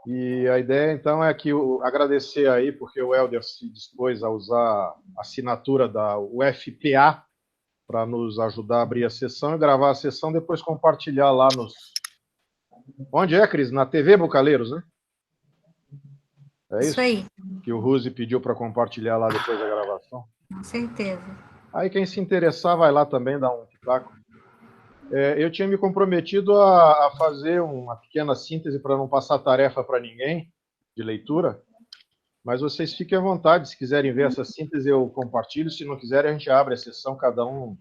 E a ideia, então, é que agradecer aí, porque o Helder se dispôs a usar a assinatura da UFPA para nos ajudar a abrir a sessão e gravar a sessão, depois compartilhar lá nos... Onde é, Cris? Na TV Bucaleiros, né? É Isso aí. Que o Ruzi pediu para compartilhar lá depois da gravação. Com certeza. Aí quem se interessar vai lá também dar um pitaco. Eu tinha me comprometido a fazer uma pequena síntese para não passar tarefa para ninguém de leitura, mas vocês fiquem à vontade, se quiserem ver essa síntese eu compartilho, se não quiserem a gente abre a sessão, cada um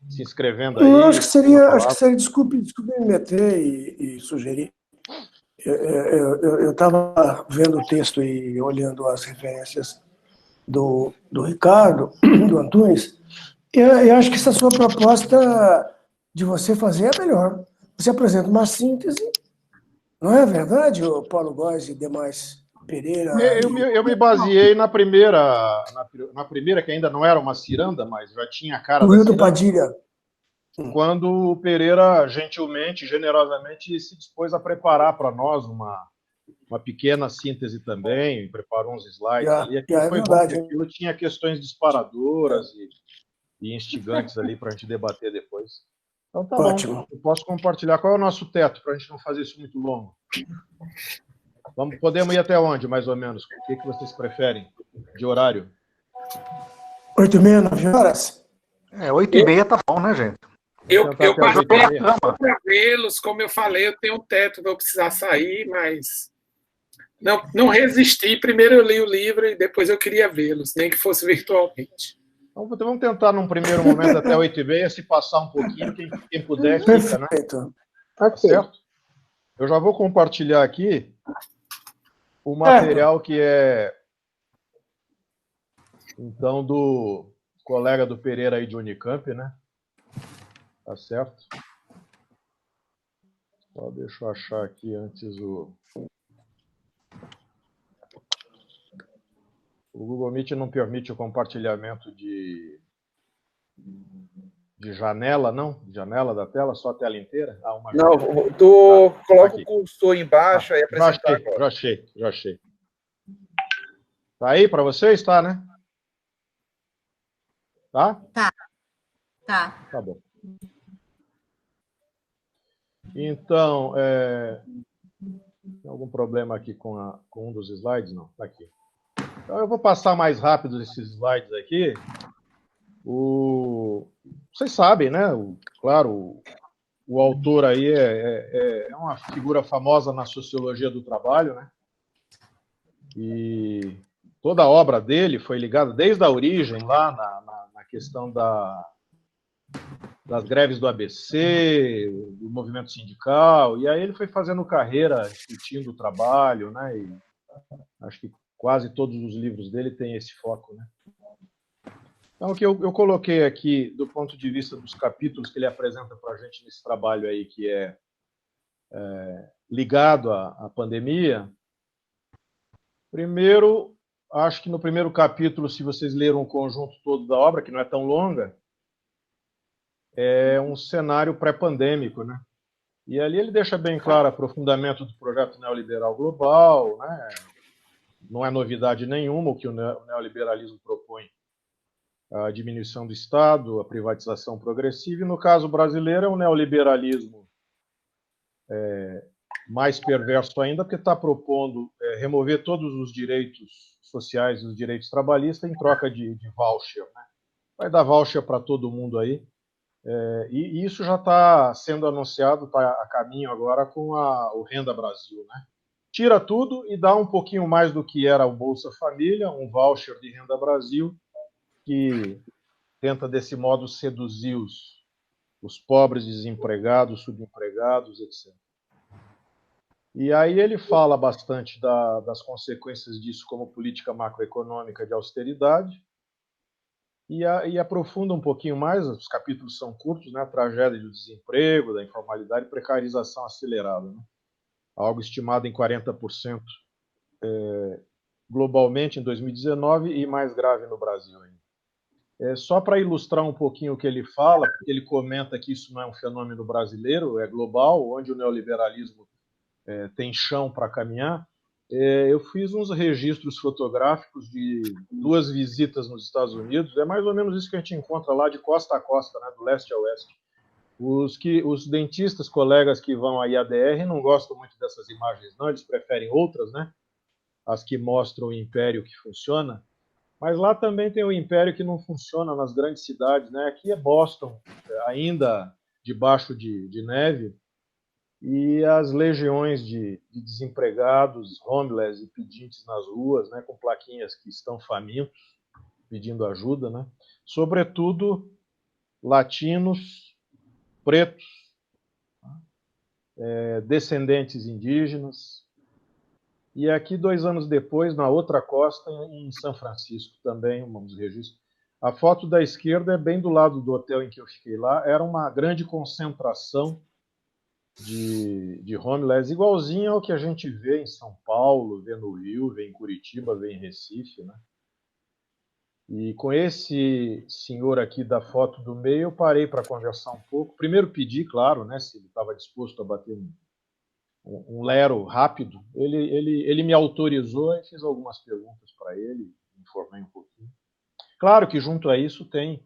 se inscrevendo aí. Acho que seria, desculpe me meter e sugerir. Eu estava vendo o texto e olhando as referências do Ricardo, do Antunes, e eu acho que essa sua proposta de você fazer é melhor. Você apresenta uma síntese, não é verdade, o Paulo Góes e demais Pereira? Eu me baseei na primeira, que ainda não era uma ciranda, mas já tinha a cara do da Rio do ciranda. Padilha. Quando o Pereira, gentilmente, generosamente, se dispôs a preparar para nós uma pequena síntese também, preparou uns slides ali. Aquilo foi verdade, bom, aquilo tinha questões disparadoras e instigantes ali para a gente debater depois. Então tá ótimo. Bom, eu posso compartilhar. Qual é o nosso teto, para a gente não fazer isso muito longo? Podemos ir até onde, mais ou menos? O que vocês preferem de horário? 8h30, 9h? 8h30 tá bom, né, gente? Eu participei para vê-los, como eu falei, eu tenho um teto, vou precisar sair, mas não resisti. Primeiro eu li o livro e depois eu queria vê-los, nem que fosse virtualmente. Então vamos tentar, num primeiro momento, até 8h30, se passar um pouquinho, quem puder, fica, né? Tá certo. Eu já vou compartilhar aqui o material que é, então, do colega do Pereira aí de Unicamp, né? Tá certo? Só deixa eu achar aqui antes o Google Meet não permite o compartilhamento de janela, não? De janela da tela, só a tela inteira? Não, coloca o cursor embaixo e apresentar agora. Já achei. Tá aí para vocês? Tá, né? Tá? Tá bom. Então, tem algum problema aqui com um dos slides? Não, tá aqui. Então, eu vou passar mais rápido esses slides aqui. Vocês sabem, né? Claro, o autor aí é uma figura famosa na sociologia do trabalho, né? E toda a obra dele foi ligada desde a origem, lá na questão das greves do ABC, do movimento sindical, e aí ele foi fazendo carreira discutindo o trabalho, né? E acho que quase todos os livros dele têm esse foco, né? Então, o que eu coloquei aqui, do ponto de vista dos capítulos que ele apresenta para a gente nesse trabalho aí, que é ligado à pandemia. Primeiro, acho que no primeiro capítulo, se vocês leram o conjunto todo da obra, que não é tão longa, é um cenário pré-pandêmico, né? E ali ele deixa bem claro o aprofundamento do projeto neoliberal global, né? Não é novidade nenhuma o que o neoliberalismo propõe: a diminuição do Estado, a privatização progressiva, e no caso brasileiro é um neoliberalismo mais perverso ainda, porque está propondo remover todos os direitos sociais e os direitos trabalhistas em troca de voucher, né? Vai dar voucher para todo mundo aí. E isso já está sendo anunciado, está a caminho agora com o Renda Brasil, né? Tira tudo e dá um pouquinho mais do que era o Bolsa Família, um voucher de Renda Brasil, que tenta, desse modo, seduzir os pobres, desempregados, subempregados, etc. E aí ele fala bastante das consequências disso como política macroeconômica de austeridade, e aprofunda um pouquinho mais, os capítulos são curtos, né? A tragédia do desemprego, da informalidade e precarização acelerada, né? Algo estimado em 40% globalmente em 2019 e mais grave no Brasil ainda. Só para ilustrar um pouquinho o que ele fala, porque ele comenta que isso não é um fenômeno brasileiro, é global, onde o neoliberalismo tem chão para caminhar, eu fiz uns registros fotográficos de 2 visitas nos Estados Unidos. É mais ou menos isso que a gente encontra lá de costa a costa, né, do leste a oeste. Os dentistas, colegas que vão à IADR, não gostam muito dessas imagens, não, eles preferem outras, né? As que mostram o império que funciona. Mas lá também tem o império que não funciona nas grandes cidades, né? Aqui é Boston, ainda debaixo de neve, e as legiões de desempregados, homeless e pedintes nas ruas, né? Com plaquinhas que estão famintos, pedindo ajuda, né? Sobretudo latinos, pretos, descendentes indígenas. E aqui, 2 anos depois, na outra costa, em São Francisco, também, vamos registrar. A foto da esquerda é bem do lado do hotel em que eu fiquei lá. Era uma grande concentração de homeless, igualzinho ao que a gente vê em São Paulo, vê no Rio, vê em Curitiba, vê em Recife, né? E com esse senhor aqui da foto do meio, eu parei para conversar um pouco. Primeiro pedi, claro, né, se ele estava disposto a bater um lero rápido. Ele me autorizou e fiz algumas perguntas para ele, informei um pouquinho. Claro que junto a isso tem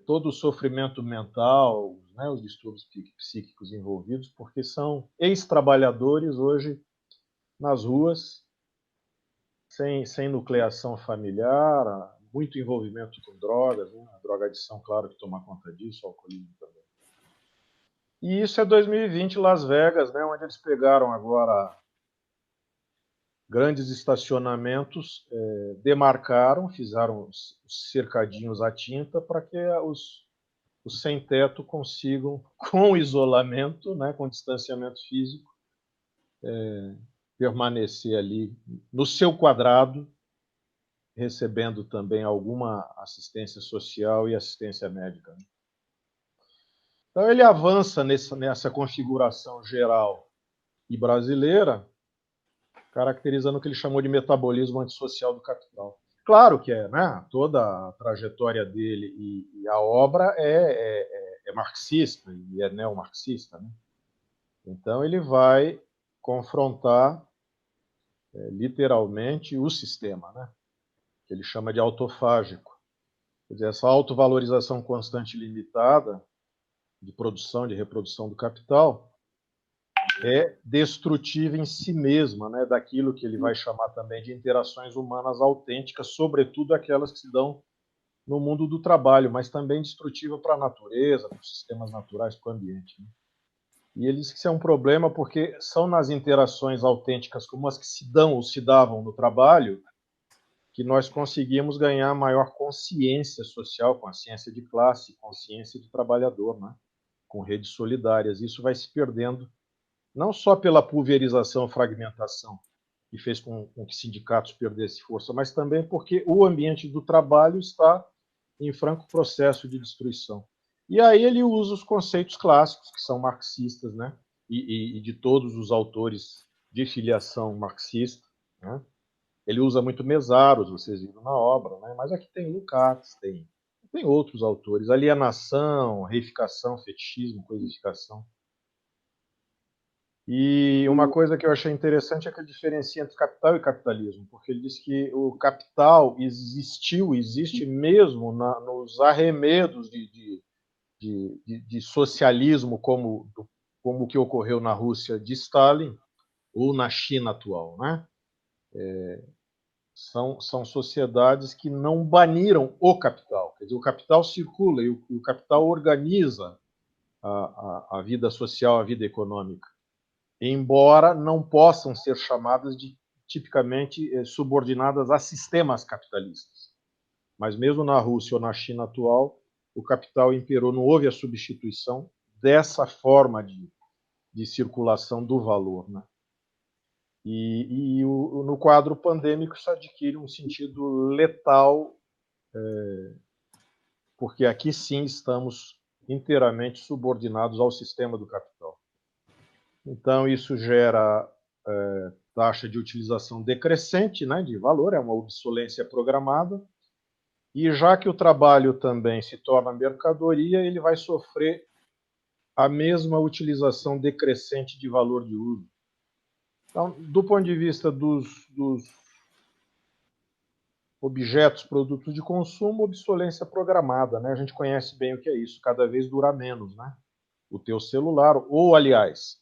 todo o sofrimento mental, né, os distúrbios psíquicos envolvidos, porque são ex-trabalhadores hoje nas ruas, sem nucleação familiar, muito envolvimento com drogas, né, a drogadição, claro, que toma conta disso, o alcoolismo também. E isso é 2020, Las Vegas, né, onde eles pegaram agora grandes estacionamentos, demarcaram, fizeram os cercadinhos à tinta para que os sem-teto consigam, com isolamento, né, com distanciamento físico, permanecer ali no seu quadrado, recebendo também alguma assistência social e assistência médica. Então, ele avança nessa configuração geral e brasileira, caracterizando o que ele chamou de metabolismo antissocial do capital. Claro que né, toda a trajetória dele e a obra é marxista e é neomarxista, né? Então, ele vai confrontar literalmente o sistema, né? Que ele chama de autofágico. Quer dizer, essa autovalorização constante e limitada de produção, de reprodução do capital, é destrutiva em si mesma, né, daquilo que ele vai chamar também de interações humanas autênticas, sobretudo aquelas que se dão no mundo do trabalho, mas também destrutiva para a natureza, para os sistemas naturais, para o ambiente, né? E ele diz que isso é um problema porque são nas interações autênticas como as que se dão ou se davam no trabalho que nós conseguimos ganhar maior consciência social, consciência de classe, consciência de trabalhador, né? Com redes solidárias. Isso vai se perdendo não só pela pulverização e fragmentação, que fez com que sindicatos perdessem força, mas também porque o ambiente do trabalho está em franco processo de destruição. E aí ele usa os conceitos clássicos, que são marxistas, né? E de todos os autores de filiação marxista, né? Ele usa muito Mesaros, vocês viram na obra, né? Mas aqui tem Lukács, tem outros autores, alienação, reificação, fetichismo, coisificação. E uma coisa que eu achei interessante é que ele diferencia entre capital e capitalismo, porque ele diz que o capital existe mesmo nos arremedos de socialismo, como o que ocorreu na Rússia de Stalin ou na China atual, né? São sociedades que não baniram o capital, quer dizer, o capital circula e o capital organiza a vida social, a vida econômica, embora não possam ser chamadas de tipicamente subordinadas a sistemas capitalistas. Mas mesmo na Rússia ou na China atual, o capital imperou, não houve a substituição dessa forma de circulação do valor, né? E no quadro pandêmico isso adquire um sentido letal, porque aqui sim estamos inteiramente subordinados ao sistema do capital. Então, isso gera taxa de utilização decrescente, né, de valor, é uma obsolência programada, e já que o trabalho também se torna mercadoria, ele vai sofrer a mesma utilização decrescente de valor de uso. Então, do ponto de vista dos objetos, produtos de consumo, obsolência programada, né? A gente conhece bem o que é isso, cada vez dura menos, né? O teu celular, ou aliás,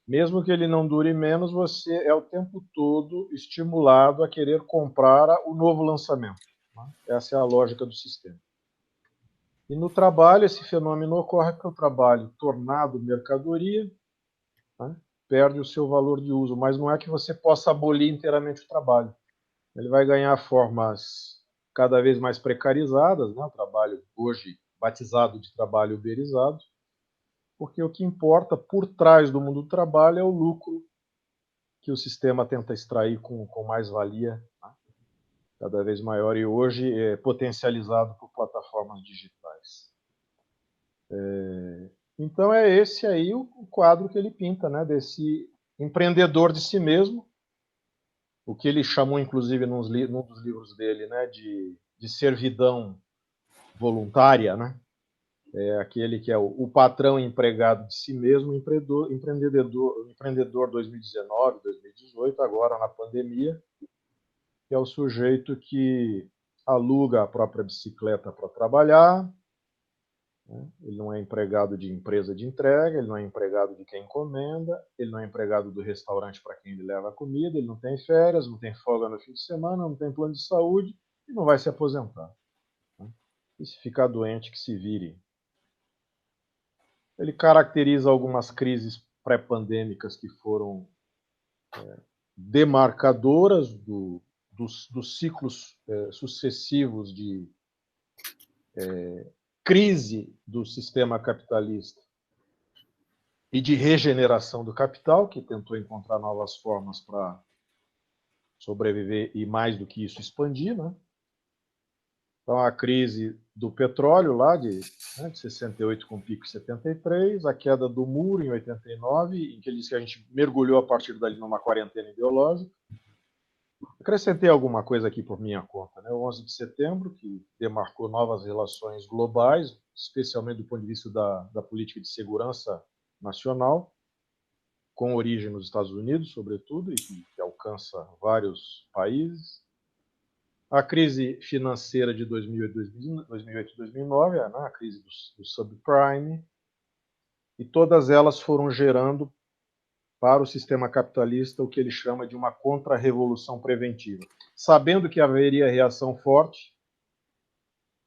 mesmo que ele não dure menos, você é o tempo todo estimulado a querer comprar o novo lançamento, né? Essa é a lógica do sistema. E no trabalho, esse fenômeno ocorre porque o trabalho, tornado mercadoria, né, perde o seu valor de uso, mas não é que você possa abolir inteiramente o trabalho. Ele vai ganhar formas cada vez mais precarizadas, né? O trabalho hoje batizado de trabalho uberizado, porque o que importa por trás do mundo do trabalho é o lucro que o sistema tenta extrair com mais-valia, né? Cada vez maior, e hoje é potencializado por plataformas digitais. Então é esse aí o quadro que ele pinta, né? Desse empreendedor de si mesmo, o que ele chamou, inclusive, num dos livros dele, né, de servidão voluntária, né? É aquele que é o patrão empregado de si mesmo, empreendedor 2019, 2018, agora na pandemia, que é o sujeito que aluga a própria bicicleta para trabalhar, né? Ele não é empregado de empresa de entrega, ele não é empregado de quem encomenda, ele não é empregado do restaurante para quem ele leva a comida, ele não tem férias, não tem folga no fim de semana, não tem plano de saúde e não vai se aposentar, né? E se ficar doente, que se vire. Ele caracteriza algumas crises pré-pandêmicas que foram demarcadoras dos ciclos sucessivos de crise do sistema capitalista e de regeneração do capital, que tentou encontrar novas formas para sobreviver e, mais do que isso, expandir, né? Então, a crise do petróleo, lá de 68 com pico em 73, a queda do muro em 89, em que ele disse que a gente mergulhou a partir dali numa quarentena ideológica. Acrescentei alguma coisa aqui por minha conta, né? O 11 de setembro, que demarcou novas relações globais, especialmente do ponto de vista da política de segurança nacional, com origem nos Estados Unidos, sobretudo, e que alcança vários países. A crise financeira de 2008 e 2009, né, a crise do subprime, e todas elas foram gerando para o sistema capitalista o que ele chama de uma contra-revolução preventiva, sabendo que haveria reação forte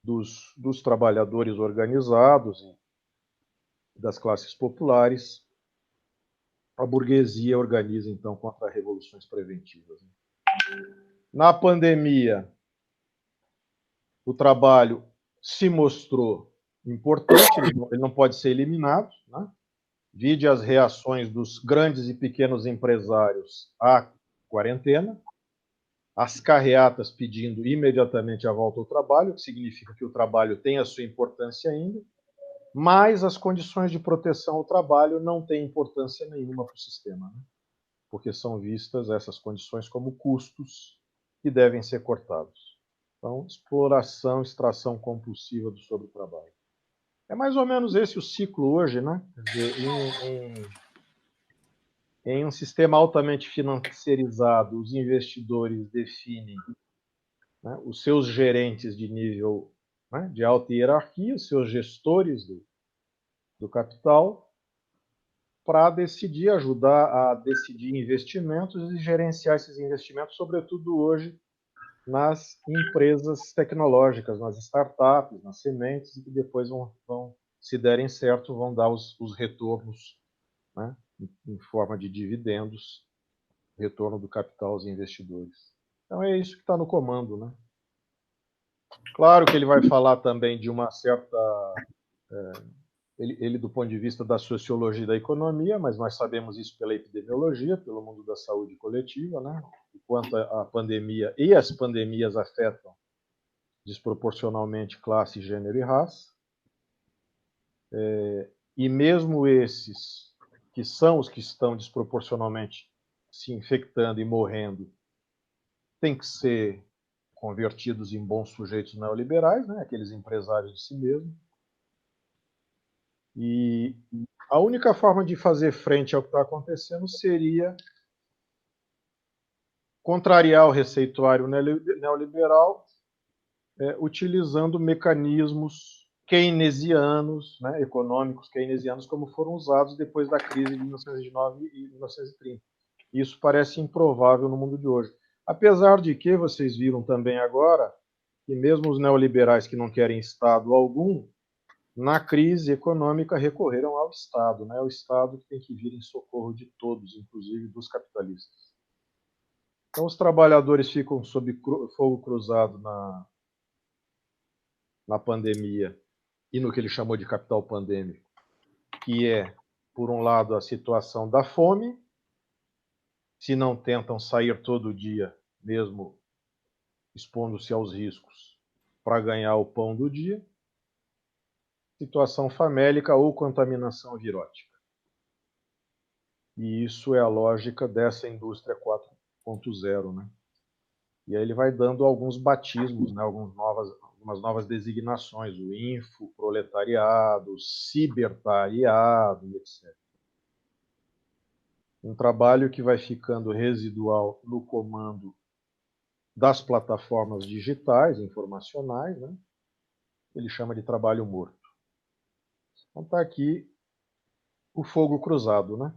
dos trabalhadores organizados e das classes populares. A burguesia organiza, então, contra-revoluções preventivas. Na pandemia, o trabalho se mostrou importante, ele não pode ser eliminado, né? Vide as reações dos grandes e pequenos empresários à quarentena, as carreatas pedindo imediatamente a volta ao trabalho, o que significa que o trabalho tem a sua importância ainda, mas as condições de proteção ao trabalho não têm importância nenhuma para o sistema, né? Porque são vistas essas condições como custos que devem ser cortados. Então, exploração, extração compulsiva do sobretrabalho. É mais ou menos esse o ciclo hoje, né? Quer dizer, em um sistema altamente financiarizado, os investidores definem, né, os seus gerentes de nível, né, de alta hierarquia, os seus gestores do capital, para decidir, ajudar a decidir investimentos e gerenciar esses investimentos, sobretudo hoje, nas empresas tecnológicas, nas startups, nas sementes, e que depois vão se derem certo, vão dar os retornos, né, em forma de dividendos, retorno do capital aos investidores. Então é isso que está no comando, né? Claro que ele vai falar também de uma certa... Ele do ponto de vista da sociologia e da economia, mas nós sabemos isso pela epidemiologia, pelo mundo da saúde coletiva, né? O quanto a pandemia e as pandemias afetam desproporcionalmente classe, gênero e raça. E mesmo esses que são os que estão desproporcionalmente se infectando e morrendo, têm que ser convertidos em bons sujeitos neoliberais, né? Aqueles empresários de si mesmo. E a única forma de fazer frente ao que está acontecendo seria contrariar o receituário neoliberal, utilizando mecanismos keynesianos, né, econômicos keynesianos, como foram usados depois da crise de 1929 e 1930. Isso parece improvável no mundo de hoje. Apesar de que, vocês viram também agora, que mesmo os neoliberais que não querem Estado algum, na crise econômica recorreram ao Estado, né? O Estado que tem que vir em socorro de todos, inclusive dos capitalistas. Então, os trabalhadores ficam sob fogo cruzado na pandemia e no que ele chamou de capital pandêmico, que é, por um lado, a situação da fome, se não tentam sair todo dia, mesmo expondo-se aos riscos, para ganhar o pão do dia, situação famélica ou contaminação virótica. E isso é a lógica dessa indústria 4.0, né? E aí ele vai dando alguns batismos, né? Algumas novas designações, o info, proletariado, o cibertariado, etc. Um trabalho que vai ficando residual no comando das plataformas digitais, informacionais, né? Ele chama de trabalho morto. Então está aqui o fogo cruzado, né?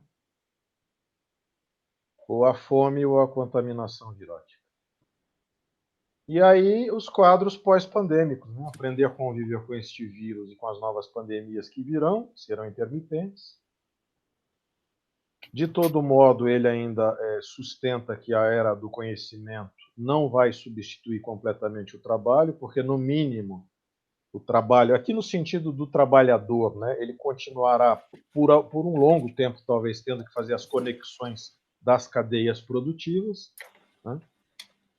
Ou a fome ou a contaminação virótica. E aí os quadros pós-pandêmicos, né? Aprender a conviver com este vírus e com as novas pandemias que virão, serão intermitentes. De todo modo, ele ainda sustenta que a era do conhecimento não vai substituir completamente o trabalho, porque, no mínimo, o trabalho, aqui no sentido do trabalhador, né, ele continuará por um longo tempo, talvez, tendo que fazer as conexões das cadeias produtivas, né?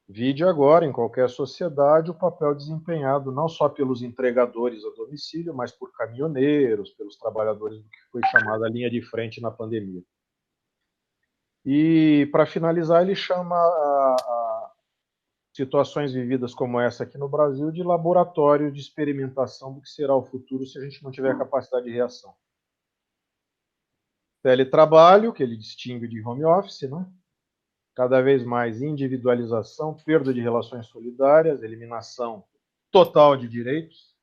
Vide agora, em qualquer sociedade, o papel desempenhado não só pelos entregadores a domicílio, mas por caminhoneiros, pelos trabalhadores do que foi chamada a linha de frente na pandemia. E, para finalizar, ele chama a situações vividas como essa aqui no Brasil de laboratório de experimentação do que será o futuro se a gente não tiver capacidade de reação. Teletrabalho, que ele distingue de home office, né? Cada vez mais individualização, perda de relações solidárias, eliminação total de direitos,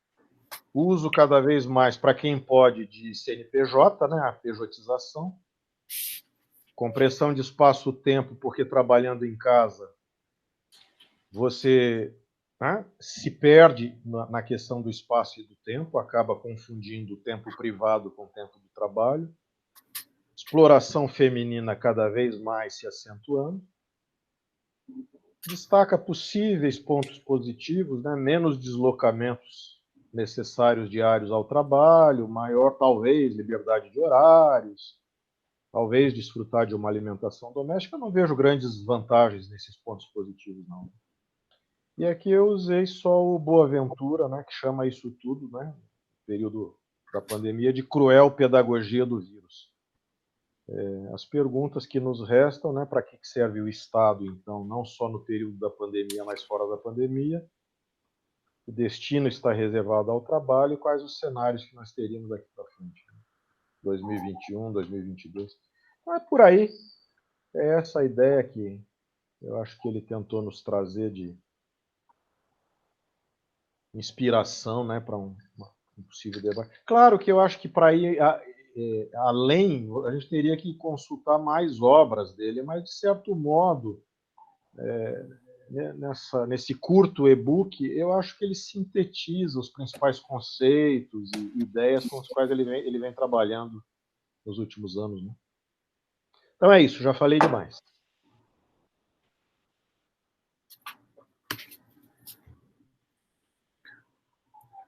uso cada vez mais, para quem pode, de CNPJ, né? A pejotização, compressão de espaço-tempo, porque trabalhando em casa você, né, se perde na questão do espaço e do tempo, acaba confundindo o tempo privado com o tempo do trabalho. Exploração feminina cada vez mais se acentuando. Destaca possíveis pontos positivos, né, menos deslocamentos necessários diários ao trabalho, maior, talvez, liberdade de horários, talvez desfrutar de uma alimentação doméstica. Eu não vejo grandes vantagens nesses pontos positivos, não. E aqui eu usei só o Boaventura, né, que chama isso tudo, né, no período da pandemia, de cruel pedagogia do vírus. As perguntas que nos restam, né, para que serve o Estado, então, não só no período da pandemia, mas fora da pandemia, o destino está reservado ao trabalho e quais os cenários que nós teríamos daqui para frente, né? 2021, 2022. Então é por aí, é essa a ideia que eu acho que ele tentou nos trazer de inspiração, né, para um possível debate. Claro que eu acho que para ir além, a gente teria que consultar mais obras dele, mas, de certo modo, nesse curto e-book, eu acho que ele sintetiza os principais conceitos e ideias com os quais ele vem trabalhando nos últimos anos, né? Então é isso, já falei demais.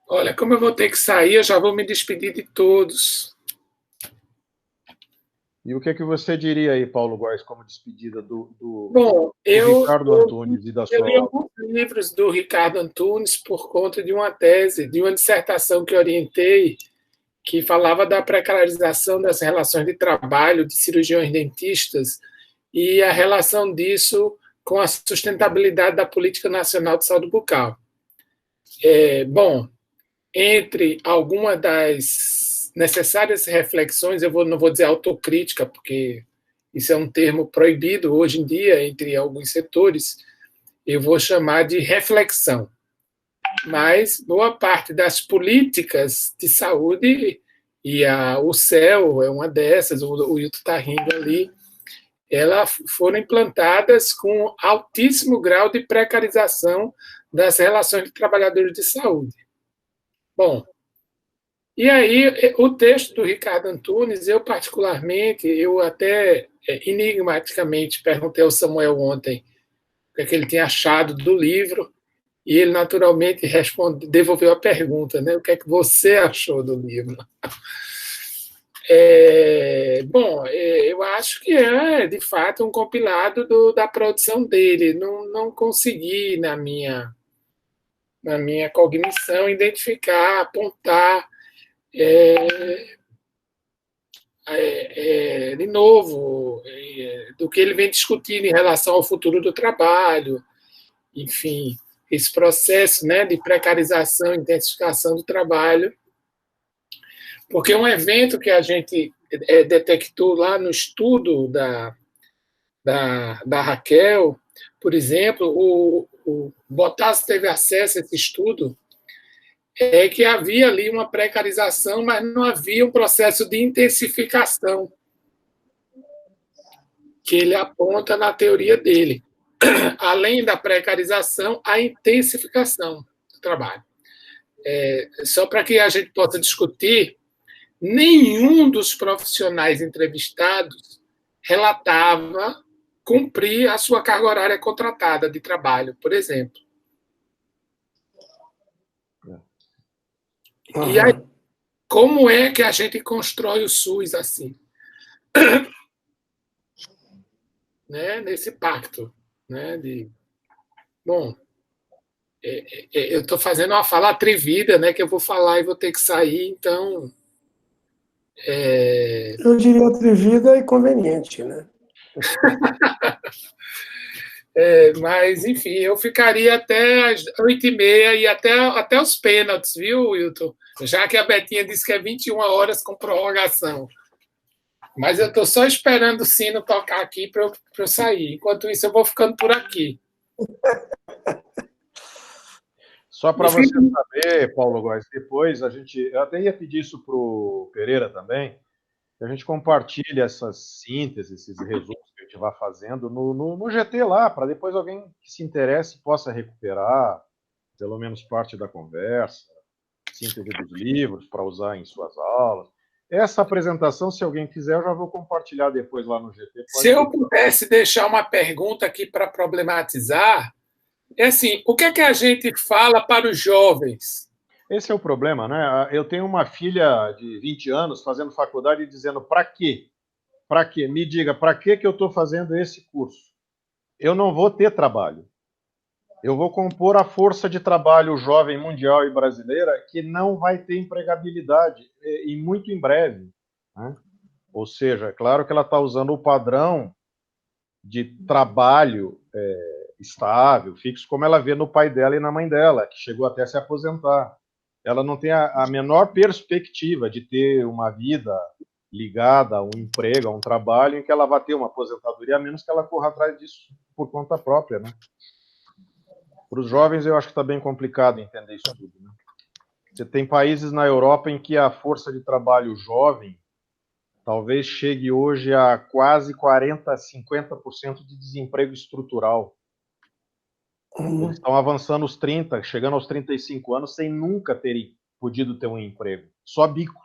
Olha, como eu vou ter que sair, eu já vou me despedir de todos. E o que é que você diria aí, Paulo Góes, como despedida do Ricardo Antunes e da sua obra? Eu li alguns livros do Ricardo Antunes por conta de uma tese, de uma dissertação que orientei, que falava da precarização das relações de trabalho de cirurgiões dentistas e a relação disso com a sustentabilidade da Política Nacional de Saúde Bucal. Entre algumas das necessárias reflexões, não vou dizer autocrítica, porque isso é um termo proibido hoje em dia entre alguns setores, eu vou chamar de reflexão. Mas boa parte das políticas de saúde, e o CEL é uma dessas, o Hilton está rindo ali, elas foram implantadas com altíssimo grau de precarização das relações de trabalhadores de saúde. Bom, e aí o texto do Ricardo Antunes, eu particularmente, eu até enigmaticamente perguntei ao Samuel ontem o que é que ele tinha achado do livro, e ele naturalmente devolveu a pergunta, né? O que é que você achou do livro? Bom, eu acho que é, de fato, um compilado da produção dele. Não consegui, na minha cognição, identificar, apontar, de novo, do que ele vem discutindo em relação ao futuro do trabalho, enfim, esse processo, né, de precarização, intensificação do trabalho. Porque um evento que a gente detectou lá no estudo da Raquel, por exemplo, o Bottas teve acesso a esse estudo, é que havia ali uma precarização, mas não havia um processo de intensificação que ele aponta na teoria dele. Além da precarização, a intensificação do trabalho. Só para que a gente possa discutir, nenhum dos profissionais entrevistados relatava cumprir a sua carga horária contratada de trabalho, por exemplo. E aí, como é que a gente constrói o SUS assim? Né? Nesse pacto. Né? Bom, eu estou fazendo uma fala atrevida, né? Que eu vou falar e vou ter que sair, então... Eu diria atrevida e conveniente, né? Mas, enfim, eu ficaria até as 8h30 e até os pênaltis, viu, Wilton? Já que a Betinha disse que é 21 horas com prorrogação. Mas eu estou só esperando o sino tocar aqui para eu sair. Enquanto isso, eu vou ficando por aqui. Só para você saber, Paulo Góes, depois eu até ia pedir isso para o Pereira também, que a gente compartilhe essas sínteses, esses resumos que a gente vai fazendo no GT lá, para depois alguém que se interesse possa recuperar pelo menos parte da conversa, síntese dos livros para usar em suas aulas. Essa apresentação, se alguém quiser, eu já vou compartilhar depois lá no GT. Se eu pudesse deixar uma pergunta aqui para problematizar, assim, o que é que a gente fala para os jovens? Esse é o problema, né? Eu tenho uma filha de 20 anos fazendo faculdade e dizendo, para quê? Para quê? Me diga, para que eu estou fazendo esse curso? Eu não vou ter trabalho. Eu vou compor a força de trabalho jovem mundial e brasileira que não vai ter empregabilidade, e muito em breve. Né? Ou seja, é claro que ela está usando o padrão de trabalho estável, fixo, como ela vê no pai dela e na mãe dela, que chegou até a se aposentar. Ela não tem a menor perspectiva de ter uma vida ligada a um emprego, a um trabalho, em que ela vai ter uma aposentadoria, a menos que ela corra atrás disso por conta própria, né? Para os jovens, eu acho que está bem complicado entender isso tudo. Né? Você tem países na Europa em que a força de trabalho jovem talvez chegue hoje a quase 40%, 50% de desemprego estrutural. Eles estão avançando os 30, chegando aos 35 anos, sem nunca terem podido ter um emprego. Só bicos.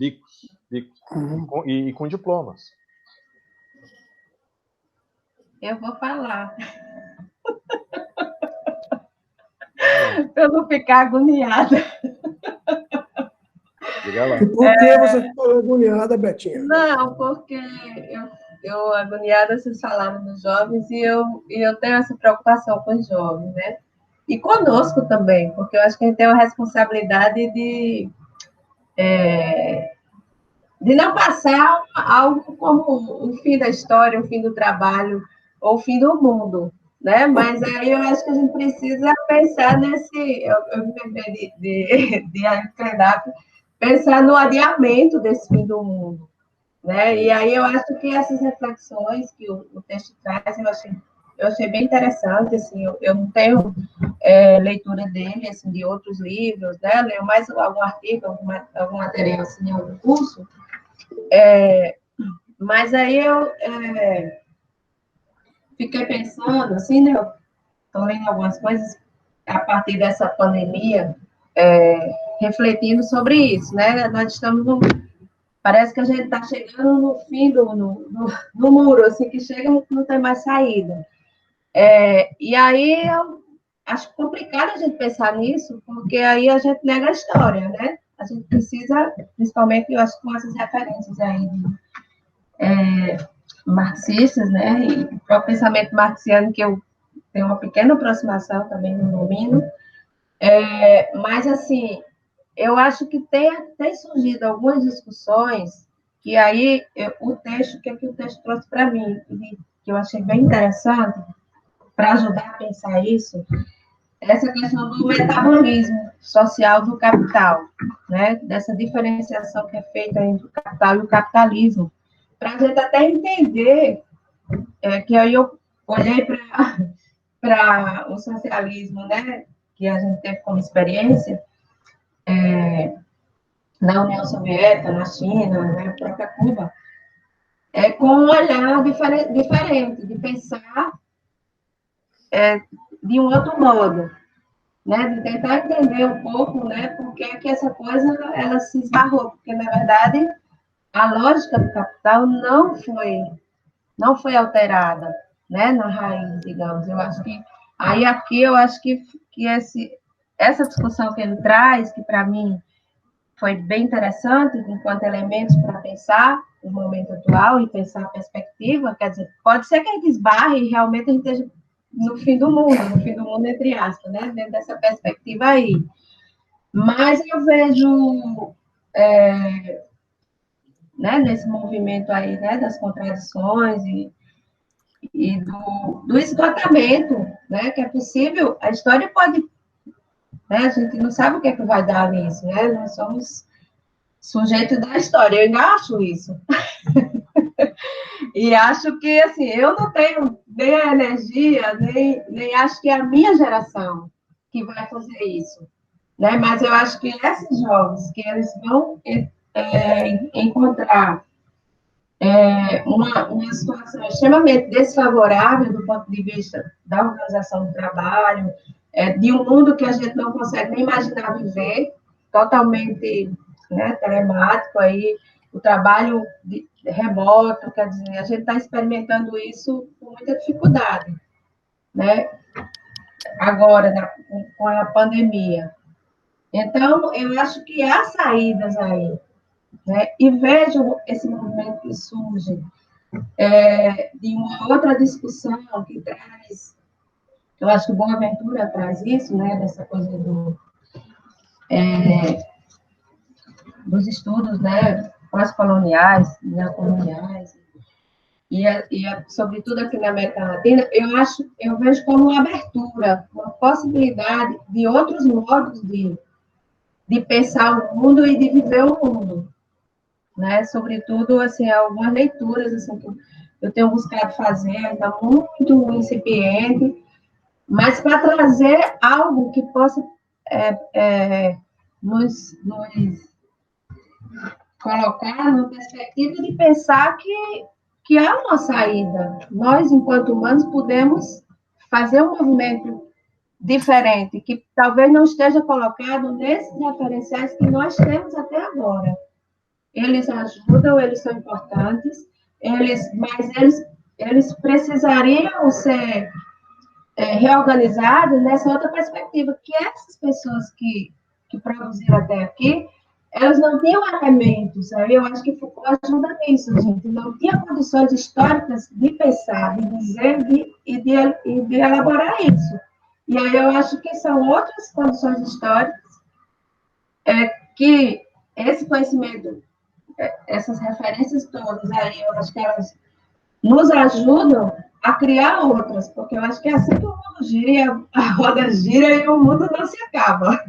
E com diplomas. Eu vou falar. Para eu não ficar agoniada. Diga lá. E por que você ficou agoniada, Betinha? Não, porque eu agoniada, vocês falaram dos jovens, e eu tenho essa preocupação com os jovens, né? E conosco também, porque eu acho que a gente tem uma responsabilidade de não passar algo como o fim da história, o fim do trabalho, ou o fim do mundo, né? Mas aí eu acho que a gente precisa pensar nesse... Eu me lembrei de Ayrton Krenak, pensar no adiamento desse fim do mundo. né? E aí eu acho que essas reflexões que o texto traz, eu achei bem interessante, assim, eu não tenho leitura dele, assim, de outros livros, né? Leio mais algum artigo, algum material, assim, em algum curso, mas aí eu fiquei pensando, assim, né? Estou lendo algumas coisas a partir dessa pandemia, refletindo sobre isso, né? Nós estamos parece que a gente está chegando no fim do muro, assim, que chega e não tem mais saída. E aí eu acho complicado a gente pensar nisso, porque aí a gente nega a história, né? A gente precisa, principalmente, eu acho, com essas referências aí marxistas, né? E o próprio pensamento marxiano, que eu tenho uma pequena aproximação também no domínio. Mas, assim, eu acho que tem surgido algumas discussões que aí o texto, que o texto trouxe para mim, que eu achei bem interessante, para ajudar a pensar isso, essa questão do metabolismo social do capital, né? Dessa diferenciação que é feita entre o capital e o capitalismo, para a gente até entender que aí eu olhei para o socialismo, né? Que a gente teve como experiência, na União Soviética, na China, na própria Cuba, com um olhar diferente, de pensar de um outro modo, né? De tentar entender um pouco, né? Por que essa coisa ela se esbarrou, porque na verdade a lógica do capital não foi alterada, né? Na raiz, digamos. Eu acho que aí aqui eu acho que essa discussão que ele traz, que para mim foi bem interessante, enquanto elementos para pensar o momento atual e pensar a perspectiva, quer dizer, pode ser que a gente esbarre e realmente a gente esteja no fim do mundo, entre aspas, né, dentro dessa perspectiva aí. Mas eu vejo, né, nesse movimento aí, né, das contradições e do esgotamento, né, que é possível, a história pode, né, a gente não sabe o que é que vai dar nisso, né, nós somos sujeito da história, eu ainda acho isso. E acho que, assim, eu não tenho nem a energia, nem acho que é a minha geração que vai fazer isso, né? Mas eu acho que esses jovens, que eles vão encontrar uma situação extremamente desfavorável do ponto de vista da organização do trabalho, de um mundo que a gente não consegue nem imaginar viver, totalmente, né, telemático, aí, o trabalho remoto, quer dizer, a gente está experimentando isso com muita dificuldade, né? Agora, com a pandemia. Então, eu acho que há saídas aí, né? E vejo esse movimento que surge de uma outra discussão que traz, eu acho que o Boaventura traz isso, né? Dessa coisa dos estudos, né? Pós-coloniais, neocoloniais, sobretudo aqui na América Latina, eu vejo como uma abertura, uma possibilidade de outros modos de pensar o mundo e de viver o mundo, né? Sobretudo, assim, algumas leituras, assim, que eu tenho buscado fazer, ainda muito incipiente, mas para trazer algo que possa nos colocar numa perspectiva de pensar que há uma saída. Nós, enquanto humanos, podemos fazer um movimento diferente, que talvez não esteja colocado nesses referenciais que nós temos até agora. Eles ajudam, eles são importantes, mas eles precisariam ser reorganizados nessa outra perspectiva, que essas pessoas que produziram até aqui, elas não tinham elementos, aí eu acho que Foucault ajuda nisso, gente, não tinha condições históricas de pensar, de dizer e de elaborar isso. E aí eu acho que são outras condições históricas que esse conhecimento, essas referências todas aí, eu acho que elas nos ajudam a criar outras, porque eu acho que é assim que o mundo gira, a roda gira e o mundo não se acaba.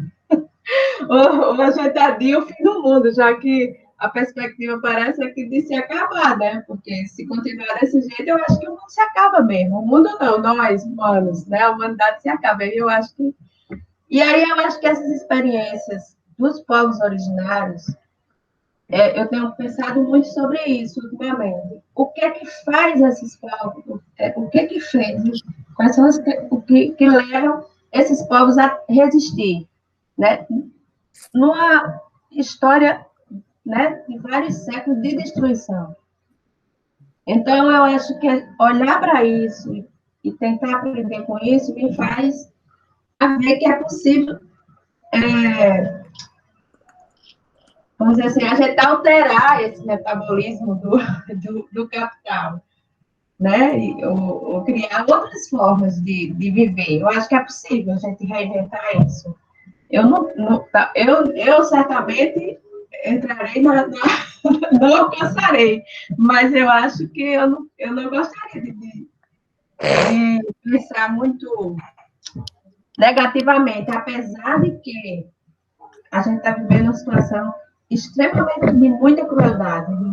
Ou a gente adia o fim do mundo, já que a perspectiva parece aqui de se acabar, né? Porque se continuar desse jeito, eu acho que o mundo se acaba mesmo. O mundo não, nós, humanos, né? A humanidade se acaba. Eu acho que... E aí eu acho que essas experiências dos povos originários, eu tenho pensado muito sobre isso ultimamente. O que é que faz esses povos? O que é que fez? Quais são o que levam esses povos a resistir, né? Numa história, né, de vários séculos de destruição. Então, eu acho que olhar para isso e tentar aprender com isso me faz ver que é possível, vamos dizer assim, a gente alterar esse metabolismo do capital, né? Ou criar outras formas de viver. Eu acho que é possível a gente reinventar isso. Eu certamente entrarei não alcançarei, mas eu acho que eu não gostaria de pensar muito negativamente, apesar de que a gente está vivendo uma situação extremamente de muita crueldade, de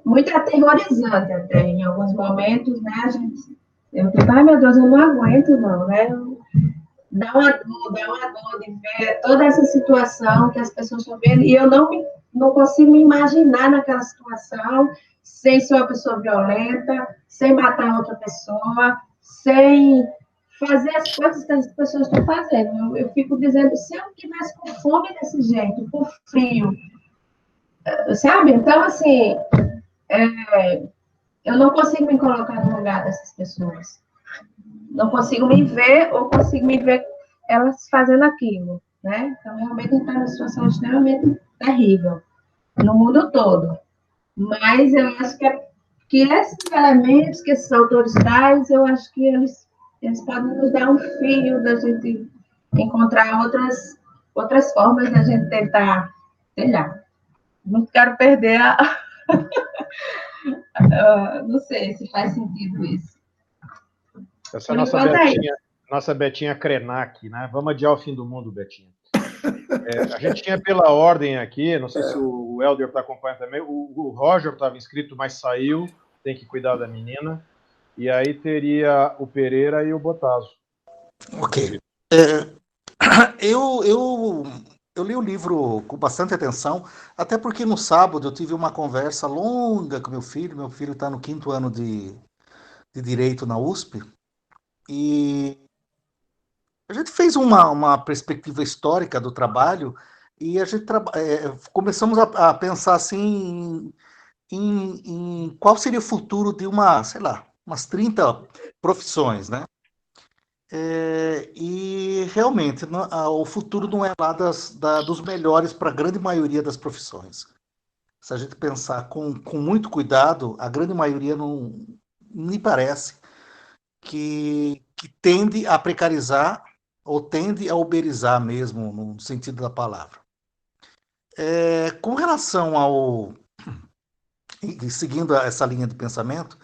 muito aterrorizante até em alguns momentos, né? Eu fico, ai meu Deus, eu não aguento não, né? Dá uma dor de ver toda essa situação que as pessoas estão vendo, e eu não consigo me imaginar naquela situação sem ser uma pessoa violenta, sem matar outra pessoa, sem fazer as coisas que as pessoas estão fazendo. Eu fico dizendo, se eu tivesse com fome desse jeito, com frio, sabe? Então, assim, eu não consigo me colocar no lugar dessas pessoas. Não consigo me ver, ou consigo me ver elas fazendo aquilo, né? Então, realmente, está numa situação extremamente terrível no mundo todo. Mas eu acho que esses elementos, que esses autores trazem, eu acho que eles podem nos dar um fio da gente encontrar outras formas da gente tentar, sei lá, não quero perder não sei se faz sentido isso. Essa é nossa Betinha Krenak, né? Vamos adiar o fim do mundo, Betinha. A gente tinha pela ordem aqui, não sei se o Helder está acompanhando também, o Roger estava inscrito, mas saiu, tem que cuidar da menina. E aí teria o Pereira e o Botazo. Ok. Eu li o livro com bastante atenção, até porque no sábado eu tive uma conversa longa com meu filho está no 5º ano de Direito na USP, e a gente fez uma perspectiva histórica do trabalho, e a gente começamos a pensar assim em qual seria o futuro de umas 30 profissões, né? E realmente o futuro não é lá dos melhores para a grande maioria das profissões. Se a gente pensar com muito cuidado, a grande maioria não me parece que tende a precarizar ou tende a uberizar mesmo, no sentido da palavra. Com relação seguindo essa linha de pensamento,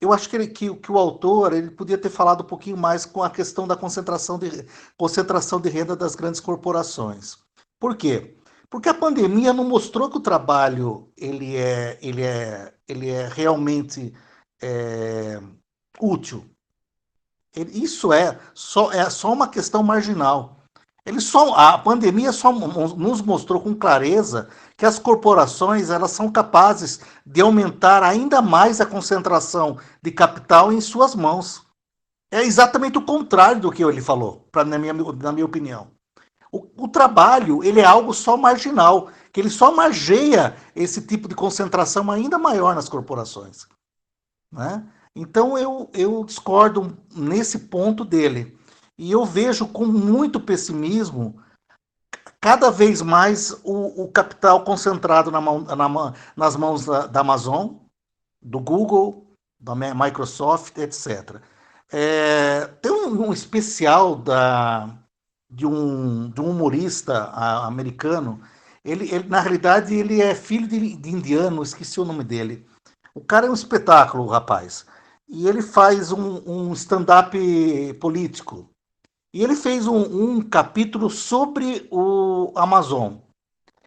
eu acho que o autor ele podia ter falado um pouquinho mais com a questão da concentração de renda das grandes corporações. Por quê? Porque a pandemia não mostrou que o trabalho ele é realmente útil. Isso é só uma questão marginal. A pandemia só nos mostrou com clareza que as corporações elas são capazes de aumentar ainda mais a concentração de capital em suas mãos. É exatamente o contrário do que ele falou, na minha opinião. O trabalho ele é algo só marginal, que ele só margeia esse tipo de concentração ainda maior nas corporações, né? Então eu discordo nesse ponto dele. E eu vejo com muito pessimismo cada vez mais o capital concentrado nas mãos da Amazon, do Google, da Microsoft, etc. Tem um especial de um humorista americano. Ele, na realidade, ele é filho de indiano, esqueci o nome dele. O cara é um espetáculo, rapaz. E ele faz um stand-up político. e ele fez um capítulo sobre o Amazon.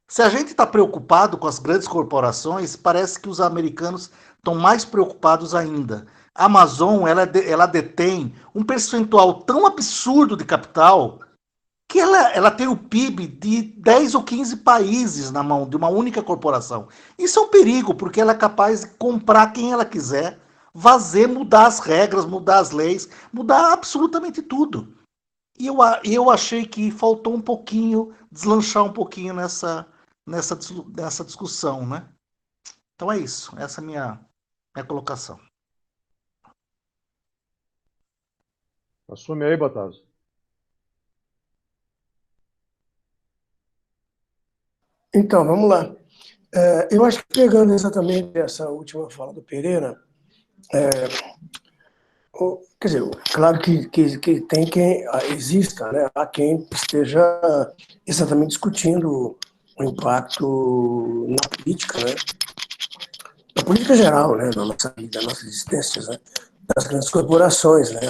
Se a gente está preocupado com as grandes corporações, parece que os americanos estão mais preocupados ainda. A Amazon, ela detém um percentual tão absurdo de capital que ela tem o PIB de 10 ou 15 países na mão de uma única corporação. Isso é um perigo, porque ela é capaz de comprar quem ela quiser, mudar as regras, mudar as leis, mudar absolutamente tudo. E eu achei que faltou um pouquinho, deslanchar um pouquinho nessa discussão, né? Então é isso, essa é a minha colocação. Assume aí, Batazo. Então, vamos lá. Eu acho que pegando exatamente essa última fala do Pereira, quer dizer, claro que tem quem exista, né? Há quem esteja exatamente discutindo o impacto na política, né? Na política geral, né? Na nossa vida, na nossa existência, né? Das grandes corporações, né?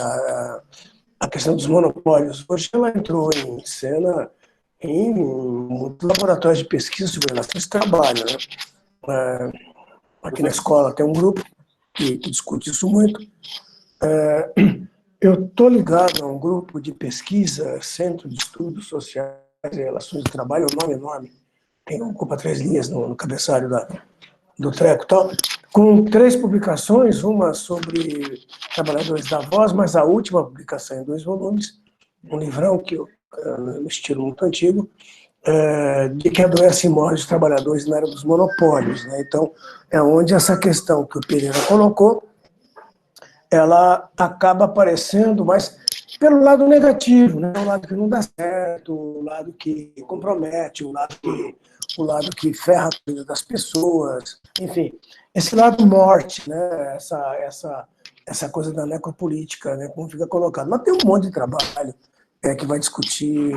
A questão dos monopólios. Hoje ela entrou em cena em muitos laboratórios de pesquisa sobre relações de trabalho, né? Aqui na escola tem um grupo que discute isso muito. Eu estou ligado a um grupo de pesquisa, Centro de Estudos Sociais e Relações de Trabalho, um nome enorme, ocupa 3 linhas no cabeçalho do treco e tal, com 3 publicações, uma sobre trabalhadores da voz, mas a última publicação em 2 volumes, um livrão no estilo muito antigo, de que adoece e morre os trabalhadores na era dos monopólios, né? Então, é onde essa questão que o Pereira colocou, ela acaba aparecendo, mas pelo lado negativo, né? O lado que não dá certo, o lado que compromete, o lado que ferra a vida das pessoas, enfim, esse lado morte, né? Essa coisa da necropolítica, né? Como fica colocado. Mas tem um monte de trabalho que vai discutir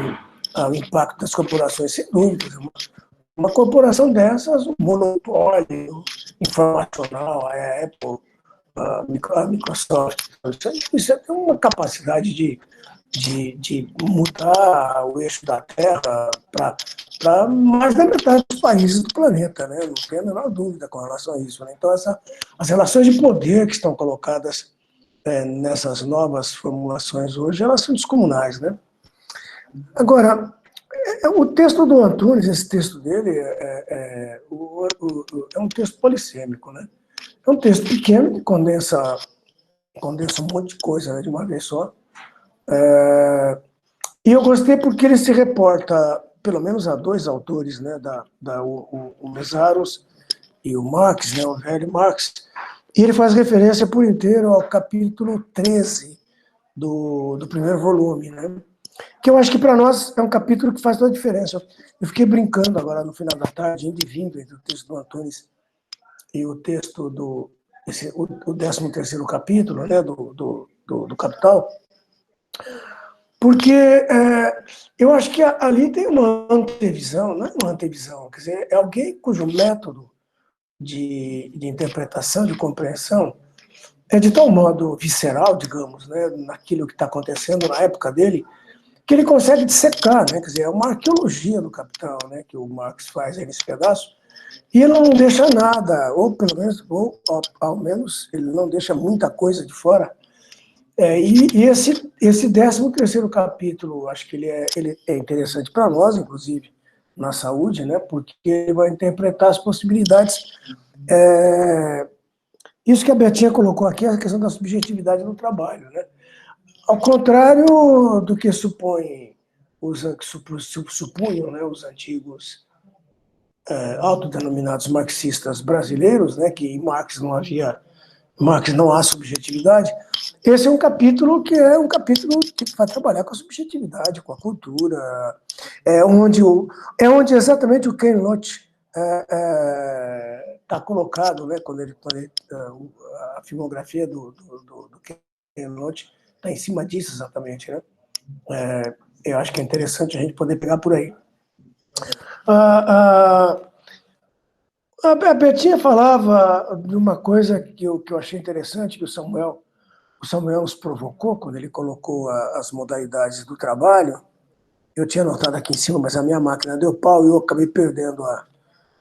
o impacto das corporações, sem dúvida. Uma corporação dessas, um monopólio informacional, a Apple, a Microsoft, isso tem uma capacidade de mudar o eixo da Terra para mais da metade dos países do planeta, né? Não tem a menor dúvida com relação a isso, né? Então, as relações de poder que estão colocadas nessas novas formulações hoje, elas são descomunais, né? Agora, o texto do Antunes, esse texto dele, é um texto polissêmico, né? É um texto pequeno que condensa um monte de coisa, né, de uma vez só. E eu gostei porque ele se reporta, pelo menos a 2 autores, né, o Mésaros e o Marx, né, o velho Marx, e ele faz referência por inteiro ao capítulo 13 do primeiro volume, né? Que eu acho que para nós é um capítulo que faz toda a diferença. Eu fiquei brincando agora no final da tarde, indo e vindo entre o texto do Antunes e o texto o 13º capítulo, né, do Capital, porque eu acho que ali tem uma antevisão, não é uma antevisão, quer dizer, é alguém cujo método de interpretação, de compreensão, é de tal modo visceral, digamos, né, naquilo que está acontecendo na época dele, que ele consegue dissecar, né, quer dizer, é uma arqueologia do Capital, né, que o Marx faz aí nesse pedaço, e ele não deixa nada, ou pelo menos, ou ao menos, ele não deixa muita coisa de fora. E esse 13º capítulo, acho que ele é interessante para nós, inclusive, na saúde, né, porque ele vai interpretar as possibilidades. Isso que a Betinha colocou aqui, a questão da subjetividade no trabalho, né? Ao contrário do que supunham, né, os antigos autodenominados marxistas brasileiros, né, que em Marx não há subjetividade. Esse é um capítulo que vai trabalhar com a subjetividade, com a cultura, onde exatamente o Ken Loach está colocado, né, quando a filmografia do Ken Loach está em cima disso exatamente, né? Eu acho que é interessante a gente poder pegar por aí. A Betinha falava de uma coisa que eu achei interessante, que o Samuel o Samuel nos provocou quando ele colocou as modalidades do trabalho. Eu tinha anotado aqui em cima, mas a minha máquina deu pau e eu acabei perdendo a